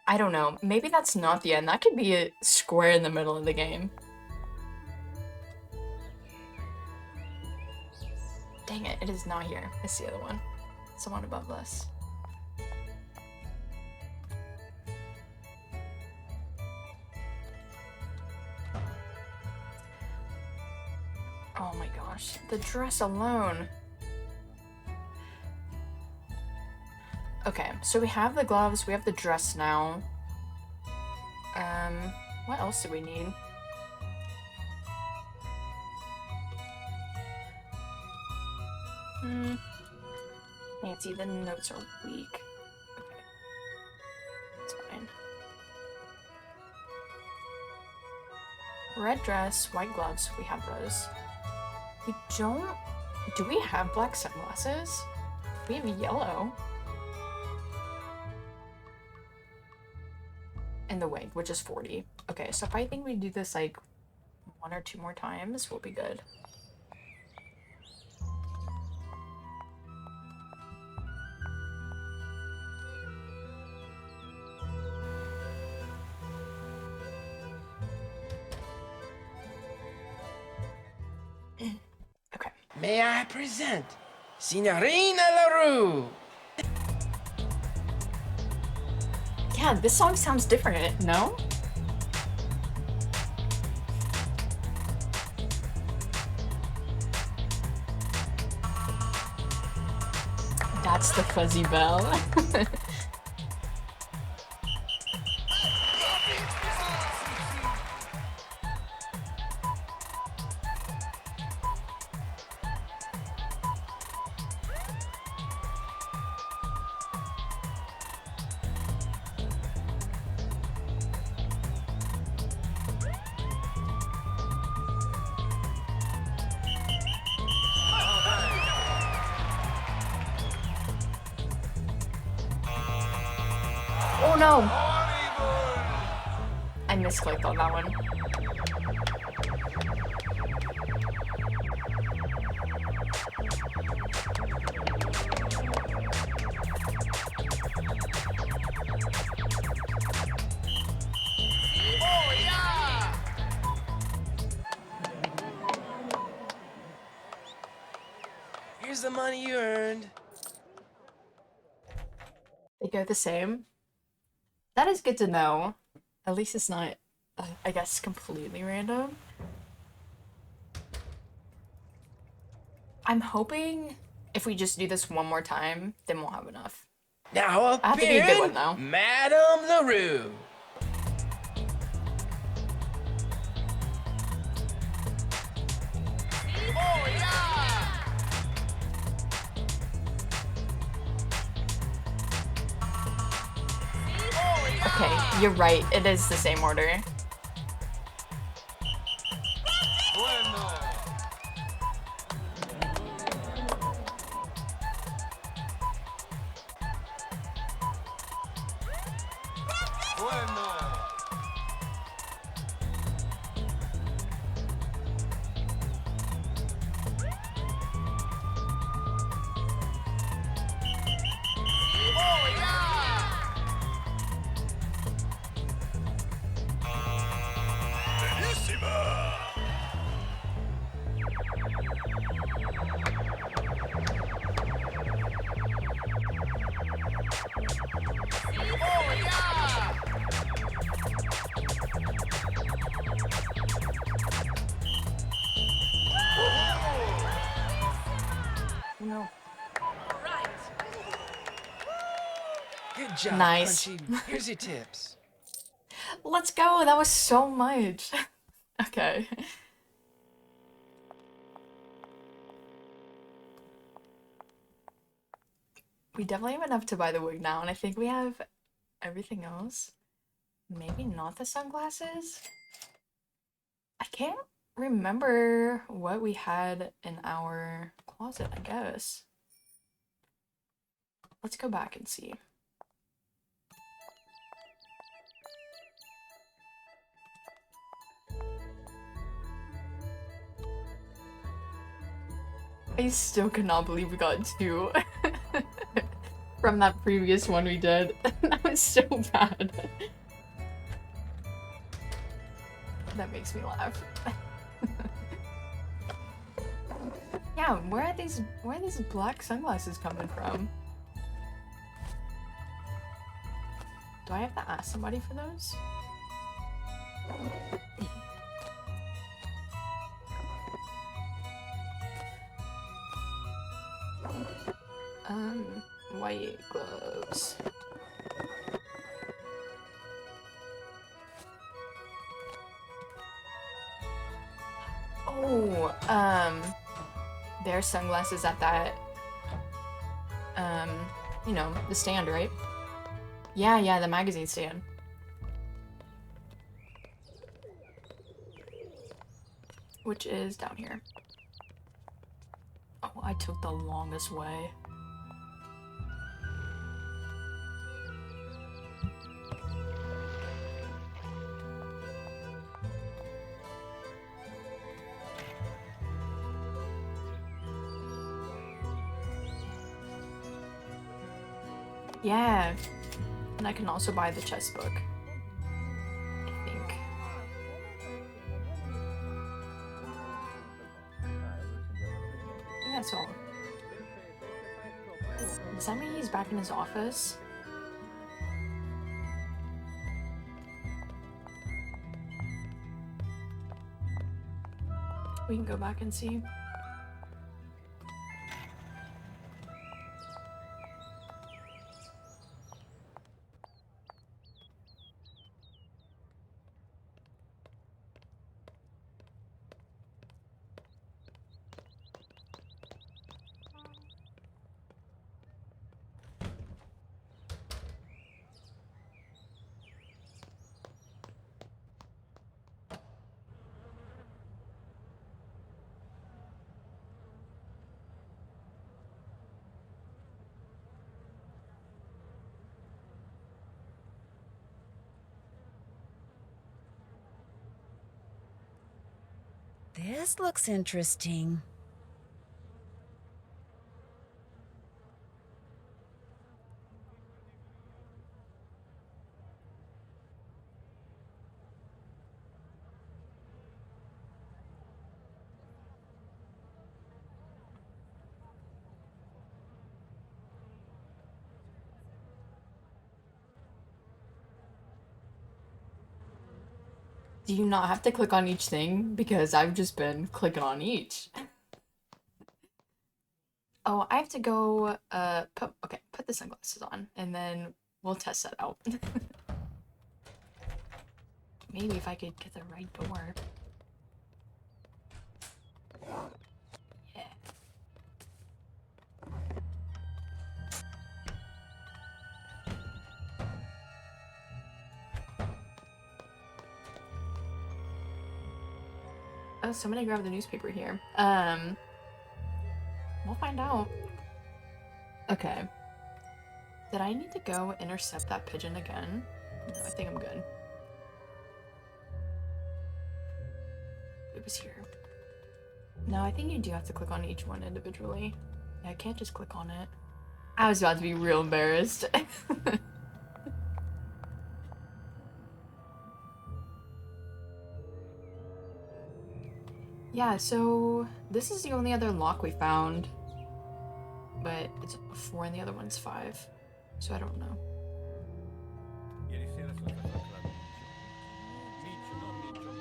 I don't know. Maybe that's not the end. That could be a square in the middle of the game. Dang it, it is not here. It's the other one. It's the one above this. Oh my gosh, the dress alone. Okay, so we have the gloves, we have the dress now. What else do we need? Nancy, the notes are weak. Okay. That's fine. Red dress, white gloves, we have those. We don't... Do we have black sunglasses? We have yellow. And the wig, which is 40. Okay, so if I think we do this like 1 or 2 more times, we'll be good. Okay.
May I present Signorina Larue?
Yeah, this song sounds different, no? That's the fuzzy bell. Oh no! I misclicked on that one.
Here's the money you earned.
They go the same. That is good to know. At least it's not, I guess, completely random. I'm hoping if we just do this one more time, then we'll have enough.
Now
I have to be a good one, though.
Madame Larue.
Okay, you're right. It is the same order. No.
Good job,
Nice.
Punchy. Here's your tips.
Let's go. That was so much. Okay. We definitely have enough to buy the wig now, and I think we have everything else. Maybe not the sunglasses? I can't remember what we had in our closet, I guess. Let's go back and see. I still cannot believe we got 2 from that previous one we did. That was so bad. That makes me laugh. Yeah, where are these black sunglasses coming from? Do I have to ask somebody for those? White gloves. Oh, there's sunglasses at that, you know, the stand, right? Yeah, the magazine stand. Which is down here. Oh, I took the longest way. Yeah, and I can also buy the chess book, I think. Yeah, that's all. Does that mean he's back in his office? We can go back and see.
This looks interesting.
Do you not have to click on each thing? Because I've just been clicking on each. Oh, I have to go, put the sunglasses on, and then we'll test that out. Maybe if I could get the right door. Yeah. Oh, somebody grabbed the newspaper here. We'll find out. Okay. Did I need to go intercept that pigeon again? No, I think I'm good. It was here. No, I think you do have to click on each one individually. Yeah, I can't just click on it. I was about to be real embarrassed. Yeah, so this is the only other lock we found. But it's 4 and the other one's 5. So I don't know.
Ieri sera sono stato al club Mincio. Mincio, non Mincio, cosa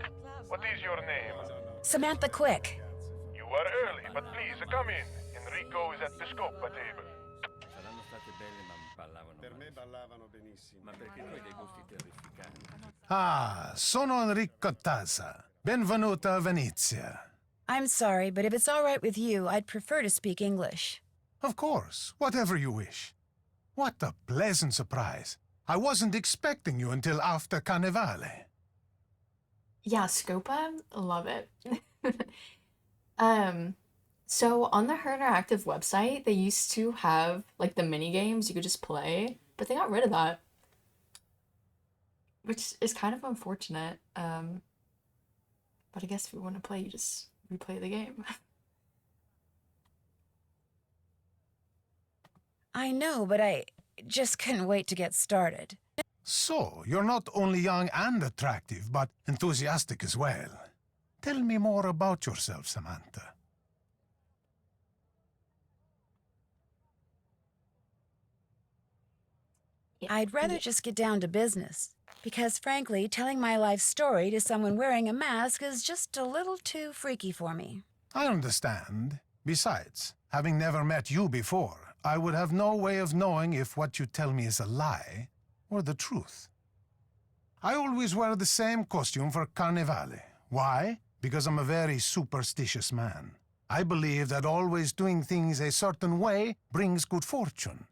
dici?
What is your name?
Samantha Quick.
You are early, but please come in. Enrico is at the scopa table.
Saranno state belle, ma ballavano
Per me
malissimo.
ballavano benissimo.
Ma perché tu hai dei gusti terrificanti.
Ah, sono Enrico Tazza. Benvenuto a Venezia.
I'm sorry, but if it's all right with you, I'd prefer to speak English.
Of course, whatever you wish. What a pleasant surprise. I wasn't expecting you until after Carnevale.
Yeah, Scopa, love it. So on the Her Interactive website, they used to have like the mini games you could just play, but they got rid of that, which is kind of unfortunate. But I guess if you want to play, you just replay the game.
I know, but I just couldn't wait to get started.
So, you're not only young and attractive, but enthusiastic as well. Tell me more about yourself, Samantha.
I'd rather just get down to business. Because frankly, telling my life story to someone wearing a mask is just a little too freaky for me.
I understand. Besides, having never met you before, I would have no way of knowing if what you tell me is a lie or the truth. I always wear the same costume for Carnevale. Why? Because I'm a very superstitious man. I believe that always doing things a certain way brings good fortune.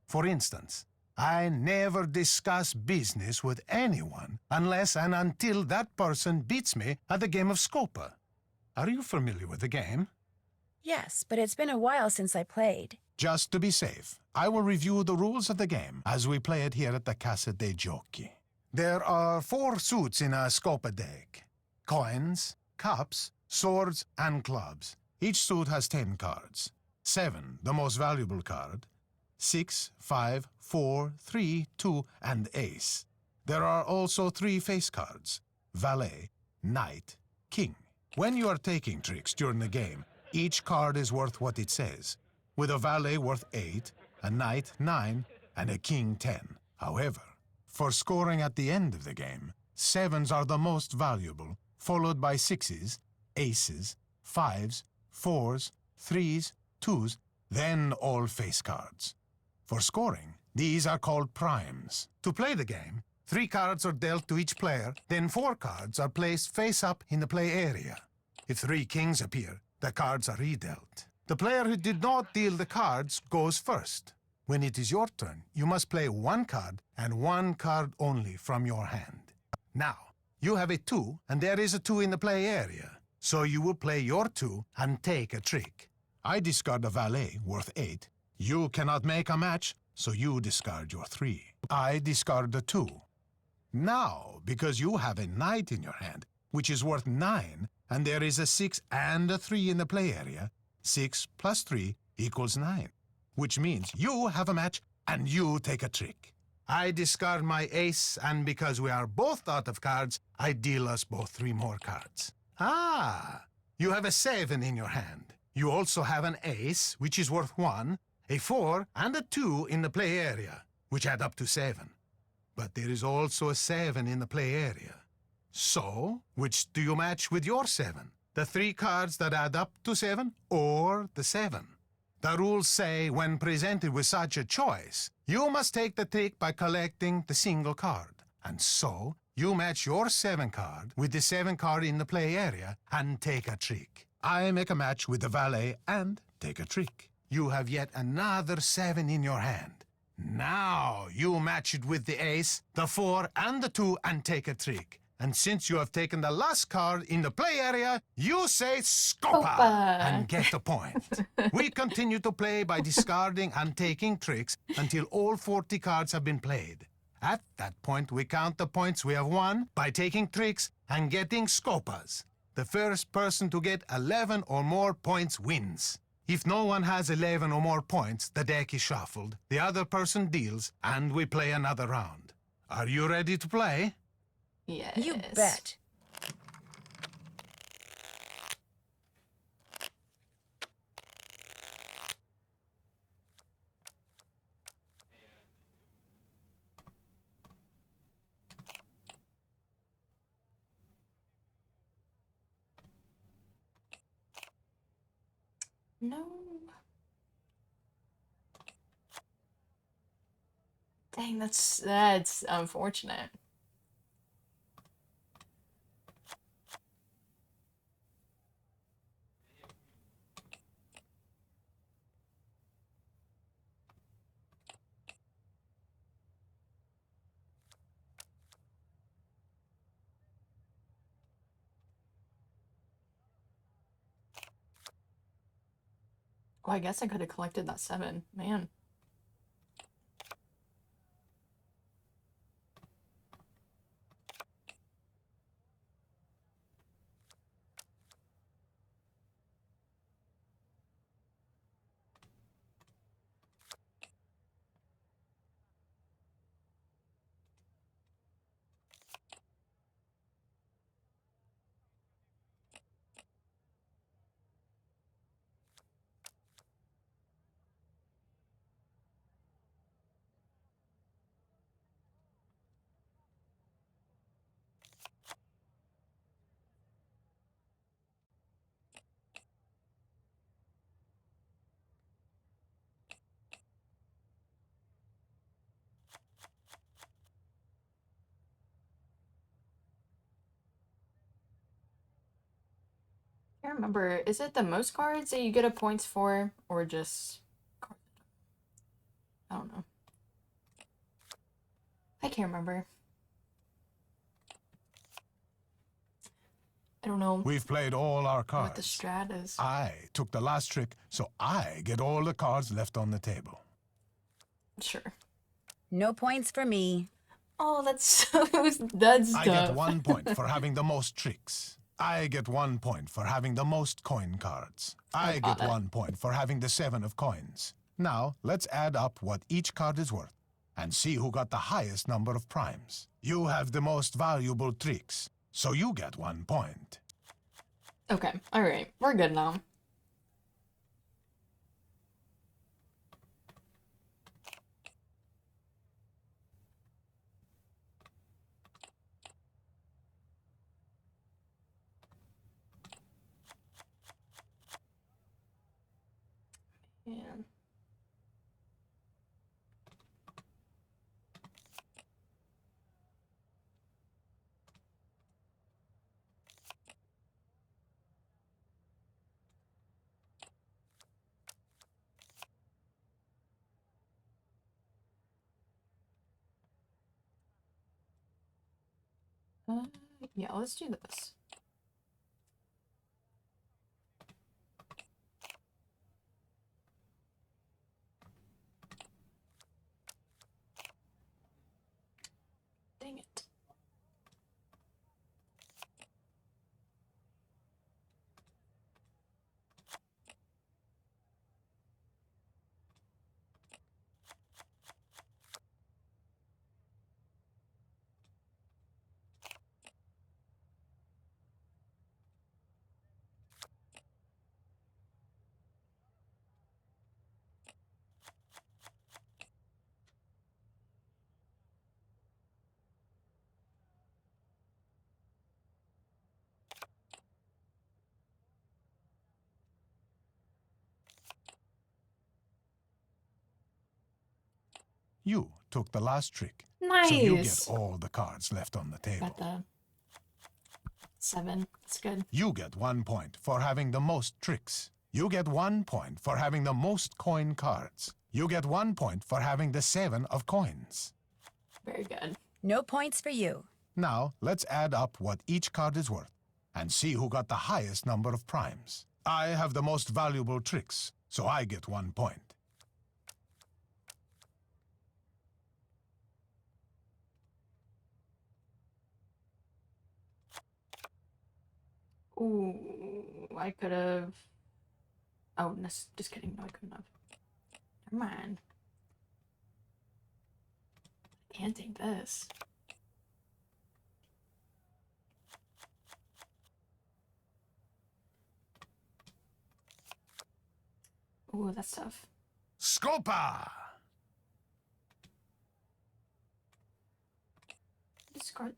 For instance, I never discuss business with anyone unless and until that person beats me at the game of Scopa. Are you familiar with the game?
Yes, but it's been a while since I played.
Just to be safe, I will review the rules of the game as we play it here at the Casa dei Giochi. There are 4 suits in a Scopa deck: coins, cups, swords, and clubs. Each suit has 10 cards. 7, the most valuable card. 6, 5, 4, 3, 2, and ace. There are also 3 face cards: valet, knight, king. When you are taking tricks during the game, each card is worth what it says, with a valet worth 8, a knight 9, and a king 10. However, for scoring at the end of the game, 7s are the most valuable, followed by 6s, aces, 5s, 4s, 3s, 2s, then all face cards. For scoring, these are called primes. To play the game, 3 cards are dealt to each player, then 4 cards are placed face up in the play area. If 3 kings appear, the cards are redealt. The player who did not deal the cards goes first. When it is your turn, you must play 1 card and 1 card only from your hand. Now, you have a 2, and there is a 2 in the play area. So you will play your 2 and take a trick. I discard a valet worth 8. You cannot make a match, so you discard your 3. I discard a 2. Now, because you have a knight in your hand, which is worth 9, and there is a 6 and a 3 in the play area, 6 plus 3 equals 9, which means you have a match and you take a trick. I discard my ace, and because we are both out of cards, I deal us both 3 more cards. Ah, you have a 7 in your hand. You also have an ace, which is worth 1, a 4, and a 2 in the play area, which add up to 7. But there is also a 7 in the play area. So, which do you match with your 7? The 3 cards that add up to 7, or the 7? The rules say when presented with such a choice, you must take the trick by collecting the single card. And so, you match your 7 card with the 7 card in the play area and take a trick. I make a match with the valet and take a trick. You have yet another 7 in your hand. Now you match it with the ace, the 4, and the 2 and take a trick. And since you have taken the last card in the play area, you say Scopa and get a point. We continue to play by discarding and taking tricks until all 40 cards have been played. At that point, we count the points we have won by taking tricks and getting Scopas. The first person to get 11 or more points wins. If no one has 11 or more points, the deck is shuffled, the other person deals, and we play another round. Are you ready to play?
Yes.
You bet.
No. Dang, that's unfortunate. Oh, I guess I could have collected that 7. Man. trying to remember, is it the most cards that you get a points for, or just cards? I don't know. I can't remember. I don't know.
We've played all our cards.
What the strat is.
I took the last trick, so I get all the cards left on the table.
Sure.
No points for me.
Oh, that's so... that's
I
tough.
get 1 point for having the most tricks. I get 1 point for having the most coin cards. I get 1 point for having the 7 of coins. Now, let's add up what each card is worth and see who got the highest number of primes. You have the most valuable tricks, so you get 1 point.
Okay, alright. We're good now. Man. Yeah, let's do this. Dang it.
You took the last trick.
Nice!
So you get all the cards left on the table.
Got the 7. That's good.
You get 1 point for having the most tricks. You get 1 point for having the most coin cards. You get 1 point for having the 7 of coins.
Very good.
No points for you.
Now, let's add up what each card is worth and see who got the highest number of primes. I have the most valuable tricks, so I get 1 point.
Ooh, I could have... Oh, just kidding. No, I couldn't have. Never mind. I can't take this. Ooh, that's tough.
Scopa!
Discard.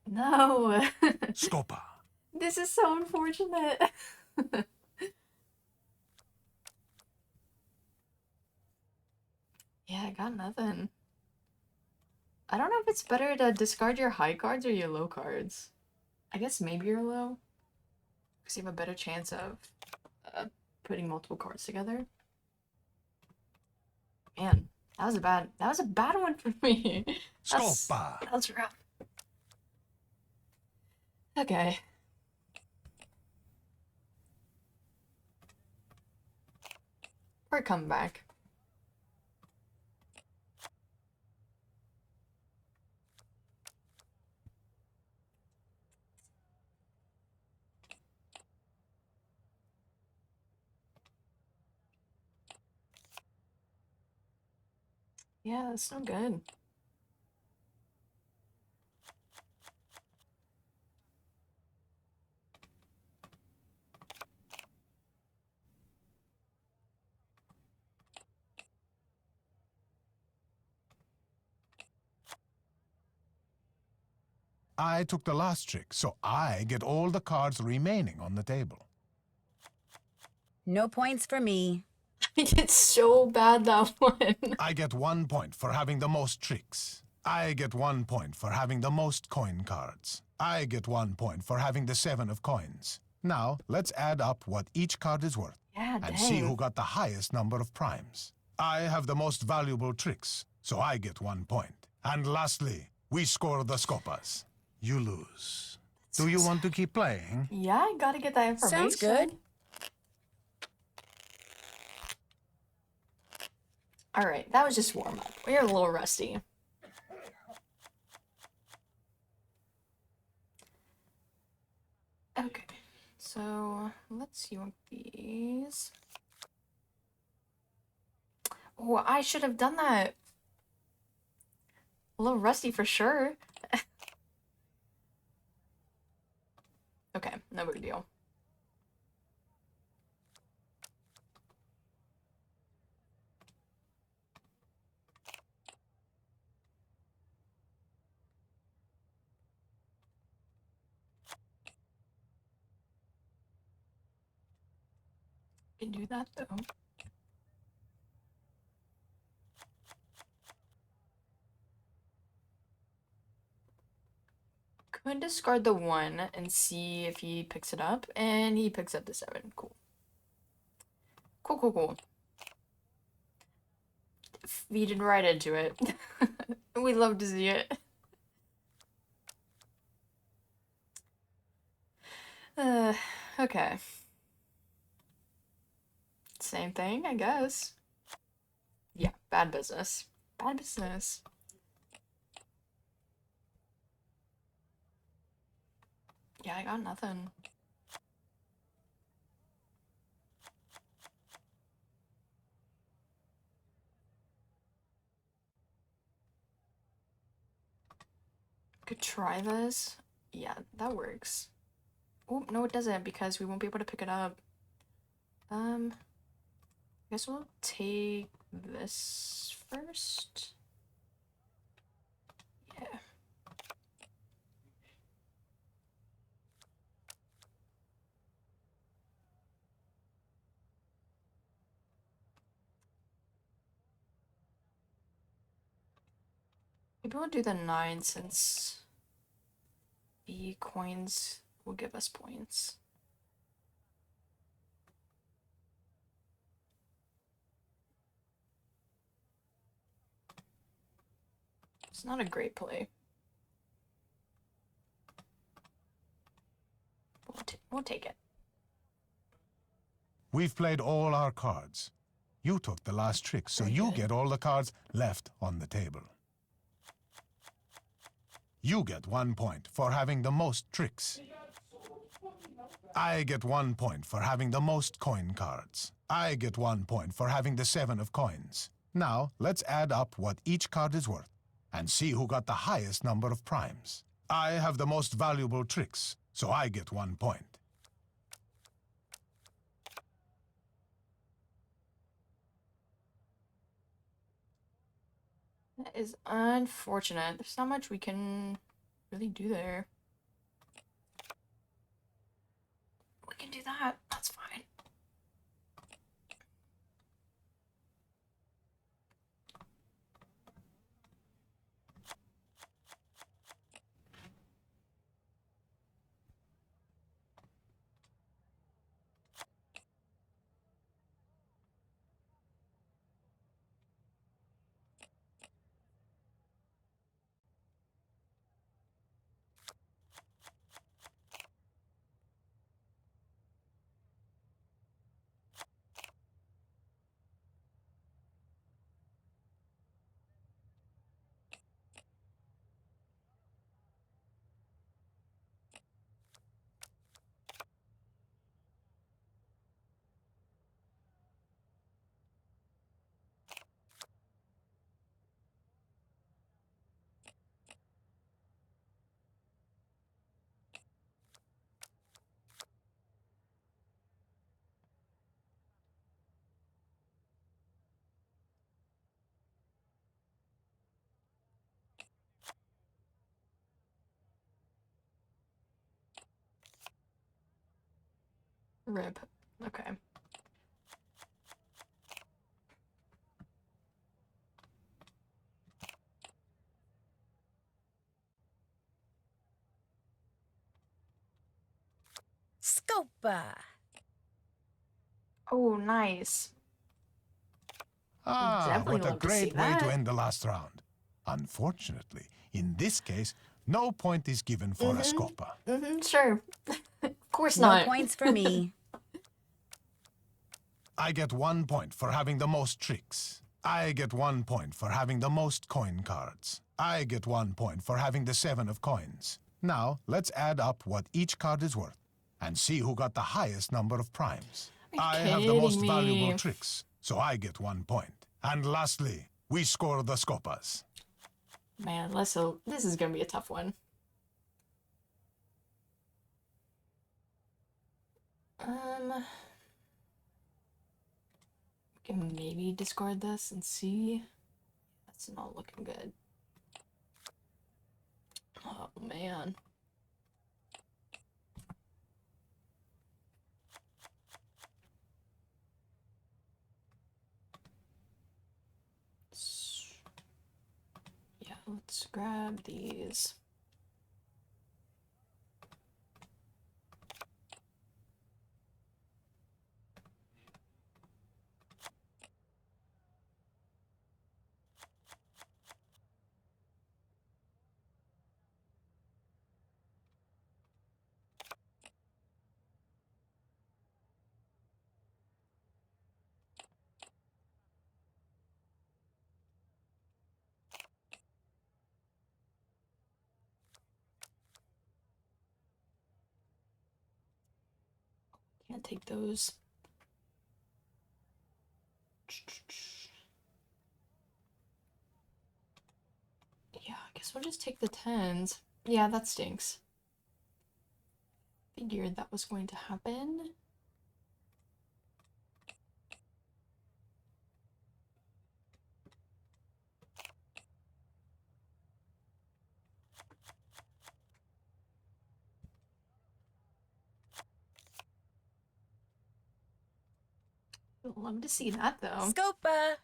No!
Scopa.
This is so unfortunate. Yeah, I got nothing. I don't know if it's better to discard your high cards or your low cards. I guess maybe your low. Because you have a better chance of putting multiple cards together. Man, that was a bad one for me. That's rough. Okay. We're coming back. Yeah, that's no good.
I took the last trick, so I get all the cards remaining on the table.
No points for me.
I did so bad that one.
I get 1 point for having the most tricks. I get 1 point for having the most coin cards. I get 1 point for having the 7 of coins. Now, let's add up what each card is worth
Yeah,
and see
dang.
who got the highest number of primes. I have the most valuable tricks, so I get 1 point. And lastly, we score the scopas. You lose. Do you want to keep playing?
Yeah, I gotta get that information.
Sounds good.
Alright, that was just warm up. We are a little rusty. Okay, so let's see what these. Oh, I should have done that. A little rusty for sure. Okay, no big deal. Can do that though. Could discard the 1 and see if he picks it up, and he picks up the 7. Cool. Cool. Feeded right into it. We love to see it. Okay. Same thing, I guess. Yeah, bad business. Bad business. Yeah, I got nothing. Could try this. Yeah, that works. Oh, no it doesn't because we won't be able to pick it up. I guess we'll take this first. Yeah. Maybe we'll do the 9 since the coins will give us points. It's not a great play. We'll take it.
We've played all our cards. You took the last trick, so you get all the cards left on the table. You get 1 point for having the most tricks. I get 1 point for having the most coin cards. I get 1 point for having the 7 of coins. Now, let's add up what each card is worth and see who got the highest number of primes. I have the most valuable tricks, so I get 1 point.
That is unfortunate. There's not much we can really do there. We can do that. That's fine. Rip. Okay.
Scopa.
Oh, nice.
Ah,
Definitely
what a
love to see
great way to
that.
end the last round. Unfortunately, in this case, no point is given for a Scopa.
Sure. Of course
No
not.
points for me.
I get 1 point for having the most tricks. I get 1 point for having the most coin cards. I get 1 point for having the 7 of coins. Now, let's add up what each card is worth and see who got the highest number of primes. I have the most valuable tricks, so I get 1 point. And lastly, we score the Scopas.
Man, let's hope this is gonna be a tough one. We can maybe discard this and see. That's not looking good. Oh man. Yeah, let's grab these. Can't take those. Yeah, I guess we'll just take the 10s. Yeah, that stinks. Figured that was going to happen. I'd love to see that though.
Scopa.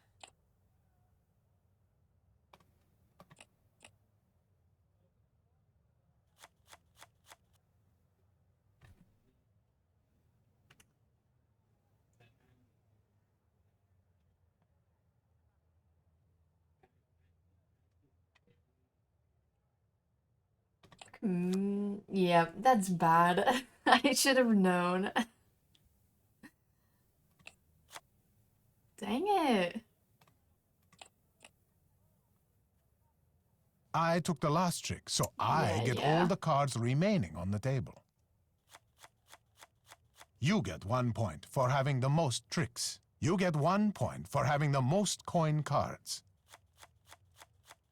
Yeah, that's bad. I should have known. Dang it.
I took the last trick, so I get all the cards remaining on the table. You get 1 point for having the most tricks. You get 1 point for having the most coin cards.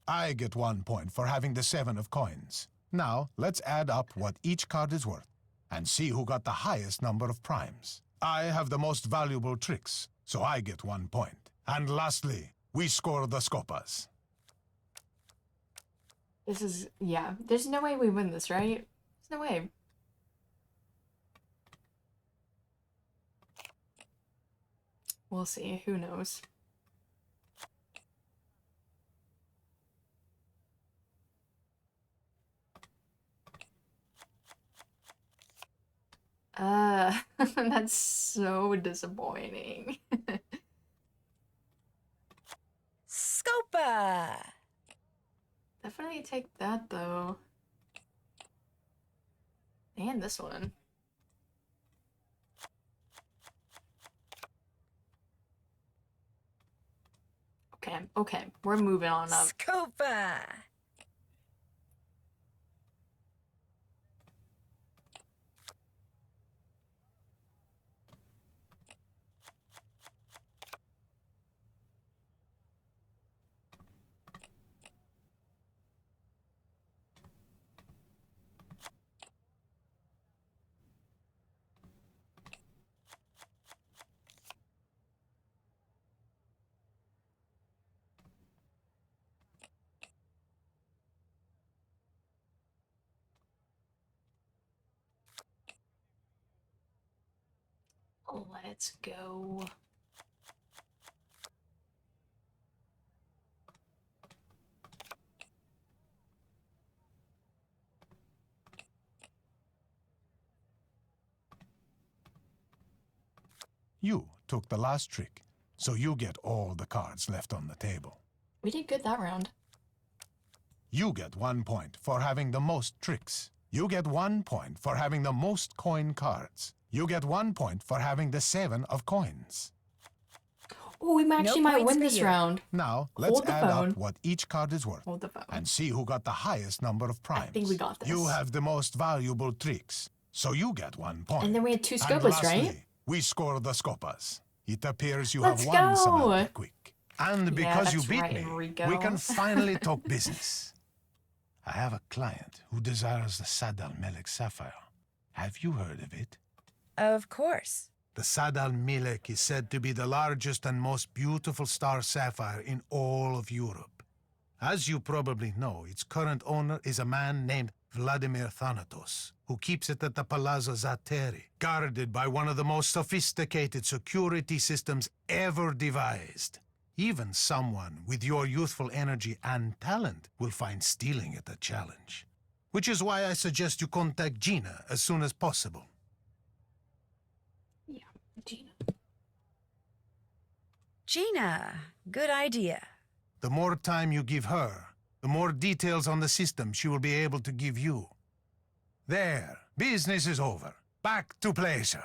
I get 1 point for having the 7 of coins. Now, let's add up what each card is worth and see who got the highest number of primes. I have the most valuable tricks, so I get 1 point. And lastly, we score the Scopas.
This is, yeah, there's no way we win this, right? There's no way. We'll see, who knows. That's so disappointing.
Scopa.
Definitely take that though. And this one. Okay, we're moving on up.
Scopa.
Let's go.
You took the last trick, so you get all the cards left on the table.
We did good that round.
You get 1 point for having the most tricks. You get 1 point for having the most coin cards. You get 1 point for having the 7 of coins.
Oh, we actually might
points
win
for
this
you.
round.
Now, let's
Hold the
add
phone.
up what each card is worth
Hold the phone.
and see who got the highest number of primes.
I think we got this.
You have the most valuable tricks, so you get 1 point.
And then we had 2
And
scopas,
lastly,
right?
we score the scopas. It appears you
Let's
have won,
go.
Samantha Quick. And
Yeah,
because you
that's
beat
right,
me,
Enrico.
we can finally talk business. I have a client who desires the Sad al-Melek sapphire. Have you heard of it?
Of course.
The Sad al-Melek is said to be the largest and most beautiful star sapphire in all of Europe. As you probably know, its current owner is a man named Vladimir Thanatos, who keeps it at the Palazzo Zateri, guarded by one of the most sophisticated security systems ever devised. Even someone with your youthful energy and talent will find stealing it a challenge. Which is why I suggest you contact Gina as soon as possible.
Yeah, Gina.
Gina, good idea.
The more time you give her, the more details on the system she will be able to give you. There, business is over. Back to pleasure.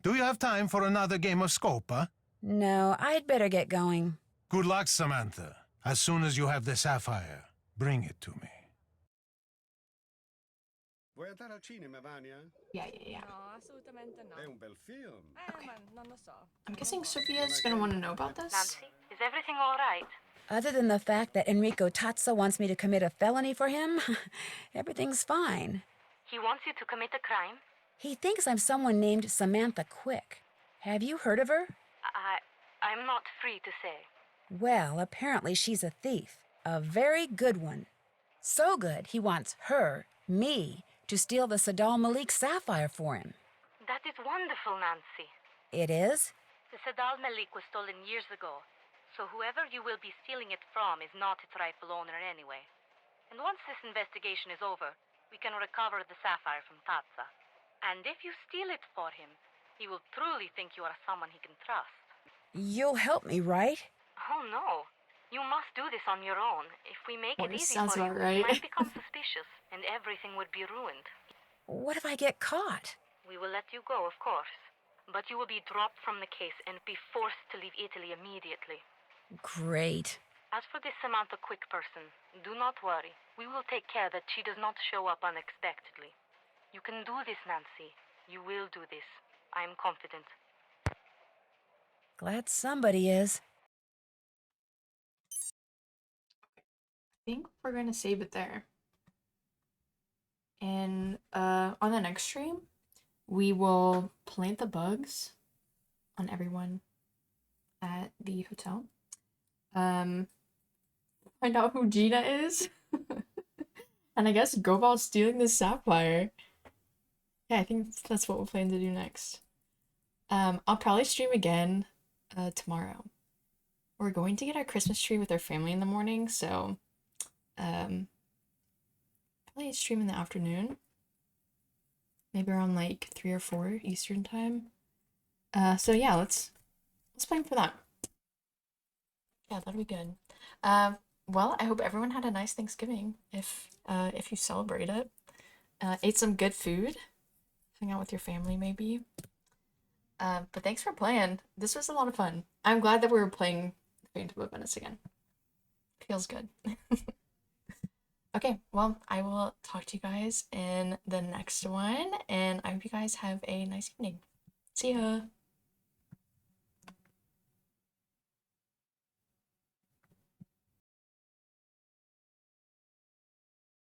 Do you have time for another game of Scopa?
No, I'd better get going.
Good luck, Samantha. As soon as you have the sapphire, bring it to me.
Vuoi andare al cinema, Vania?
Yeah.
No, assolutamente no.
È un bel film.
Okay.
Ma non lo so.
I'm guessing Sophia's gonna want to know about this.
Nancy, is everything all right?
Other than the fact that Enrico Tazza wants me to commit a felony for him, everything's fine.
He wants you to commit a crime?
He thinks I'm someone named Samantha Quick. Have you heard of her?
I'm not free to say.
Well, apparently she's a thief. A very good one. So good, he wants her, me, to steal the Sadal Malik sapphire for him.
That is wonderful, Nancy.
It is?
The Sadal Malik was stolen years ago, so whoever you will be stealing it from is not its rightful owner anyway. And once this investigation is over, we can recover the sapphire from Tazza. And if you steal it for him, he will truly think you are someone he can trust.
You'll help me, right?
Oh no. You must do this on your own. If we make
Well,
it
this
easy
sounds
for you,
about right.
you might become suspicious, and everything would be ruined.
What if I get caught?
We will let you go, of course. But you will be dropped from the case and be forced to leave Italy immediately.
Great.
As for this Samantha Quick person, do not worry. We will take care that she does not show up unexpectedly. You can do this, Nancy. You will do this. I am confident.
Glad somebody is.
I think we're gonna save it there. And on the next stream, we will plant the bugs on everyone at the hotel. Find out who Gina is. And I guess go about stealing the sapphire. Yeah, I think that's what we'll plan to do next. I'll probably stream again tomorrow. We're going to get our Christmas tree with our family in the morning, so probably stream in the afternoon. Maybe around like 3 or 4 Eastern time. So yeah, let's plan for that. Yeah, that'll be good. Well, I hope everyone had a nice Thanksgiving if you celebrate it. Ate some good food. Hang out with your family maybe. But thanks for playing. This was a lot of fun. I'm glad that we were playing Phantom of Venice again. Feels good. Okay, well, I will talk to you guys in the next one, and I hope you guys have a nice evening. See ya!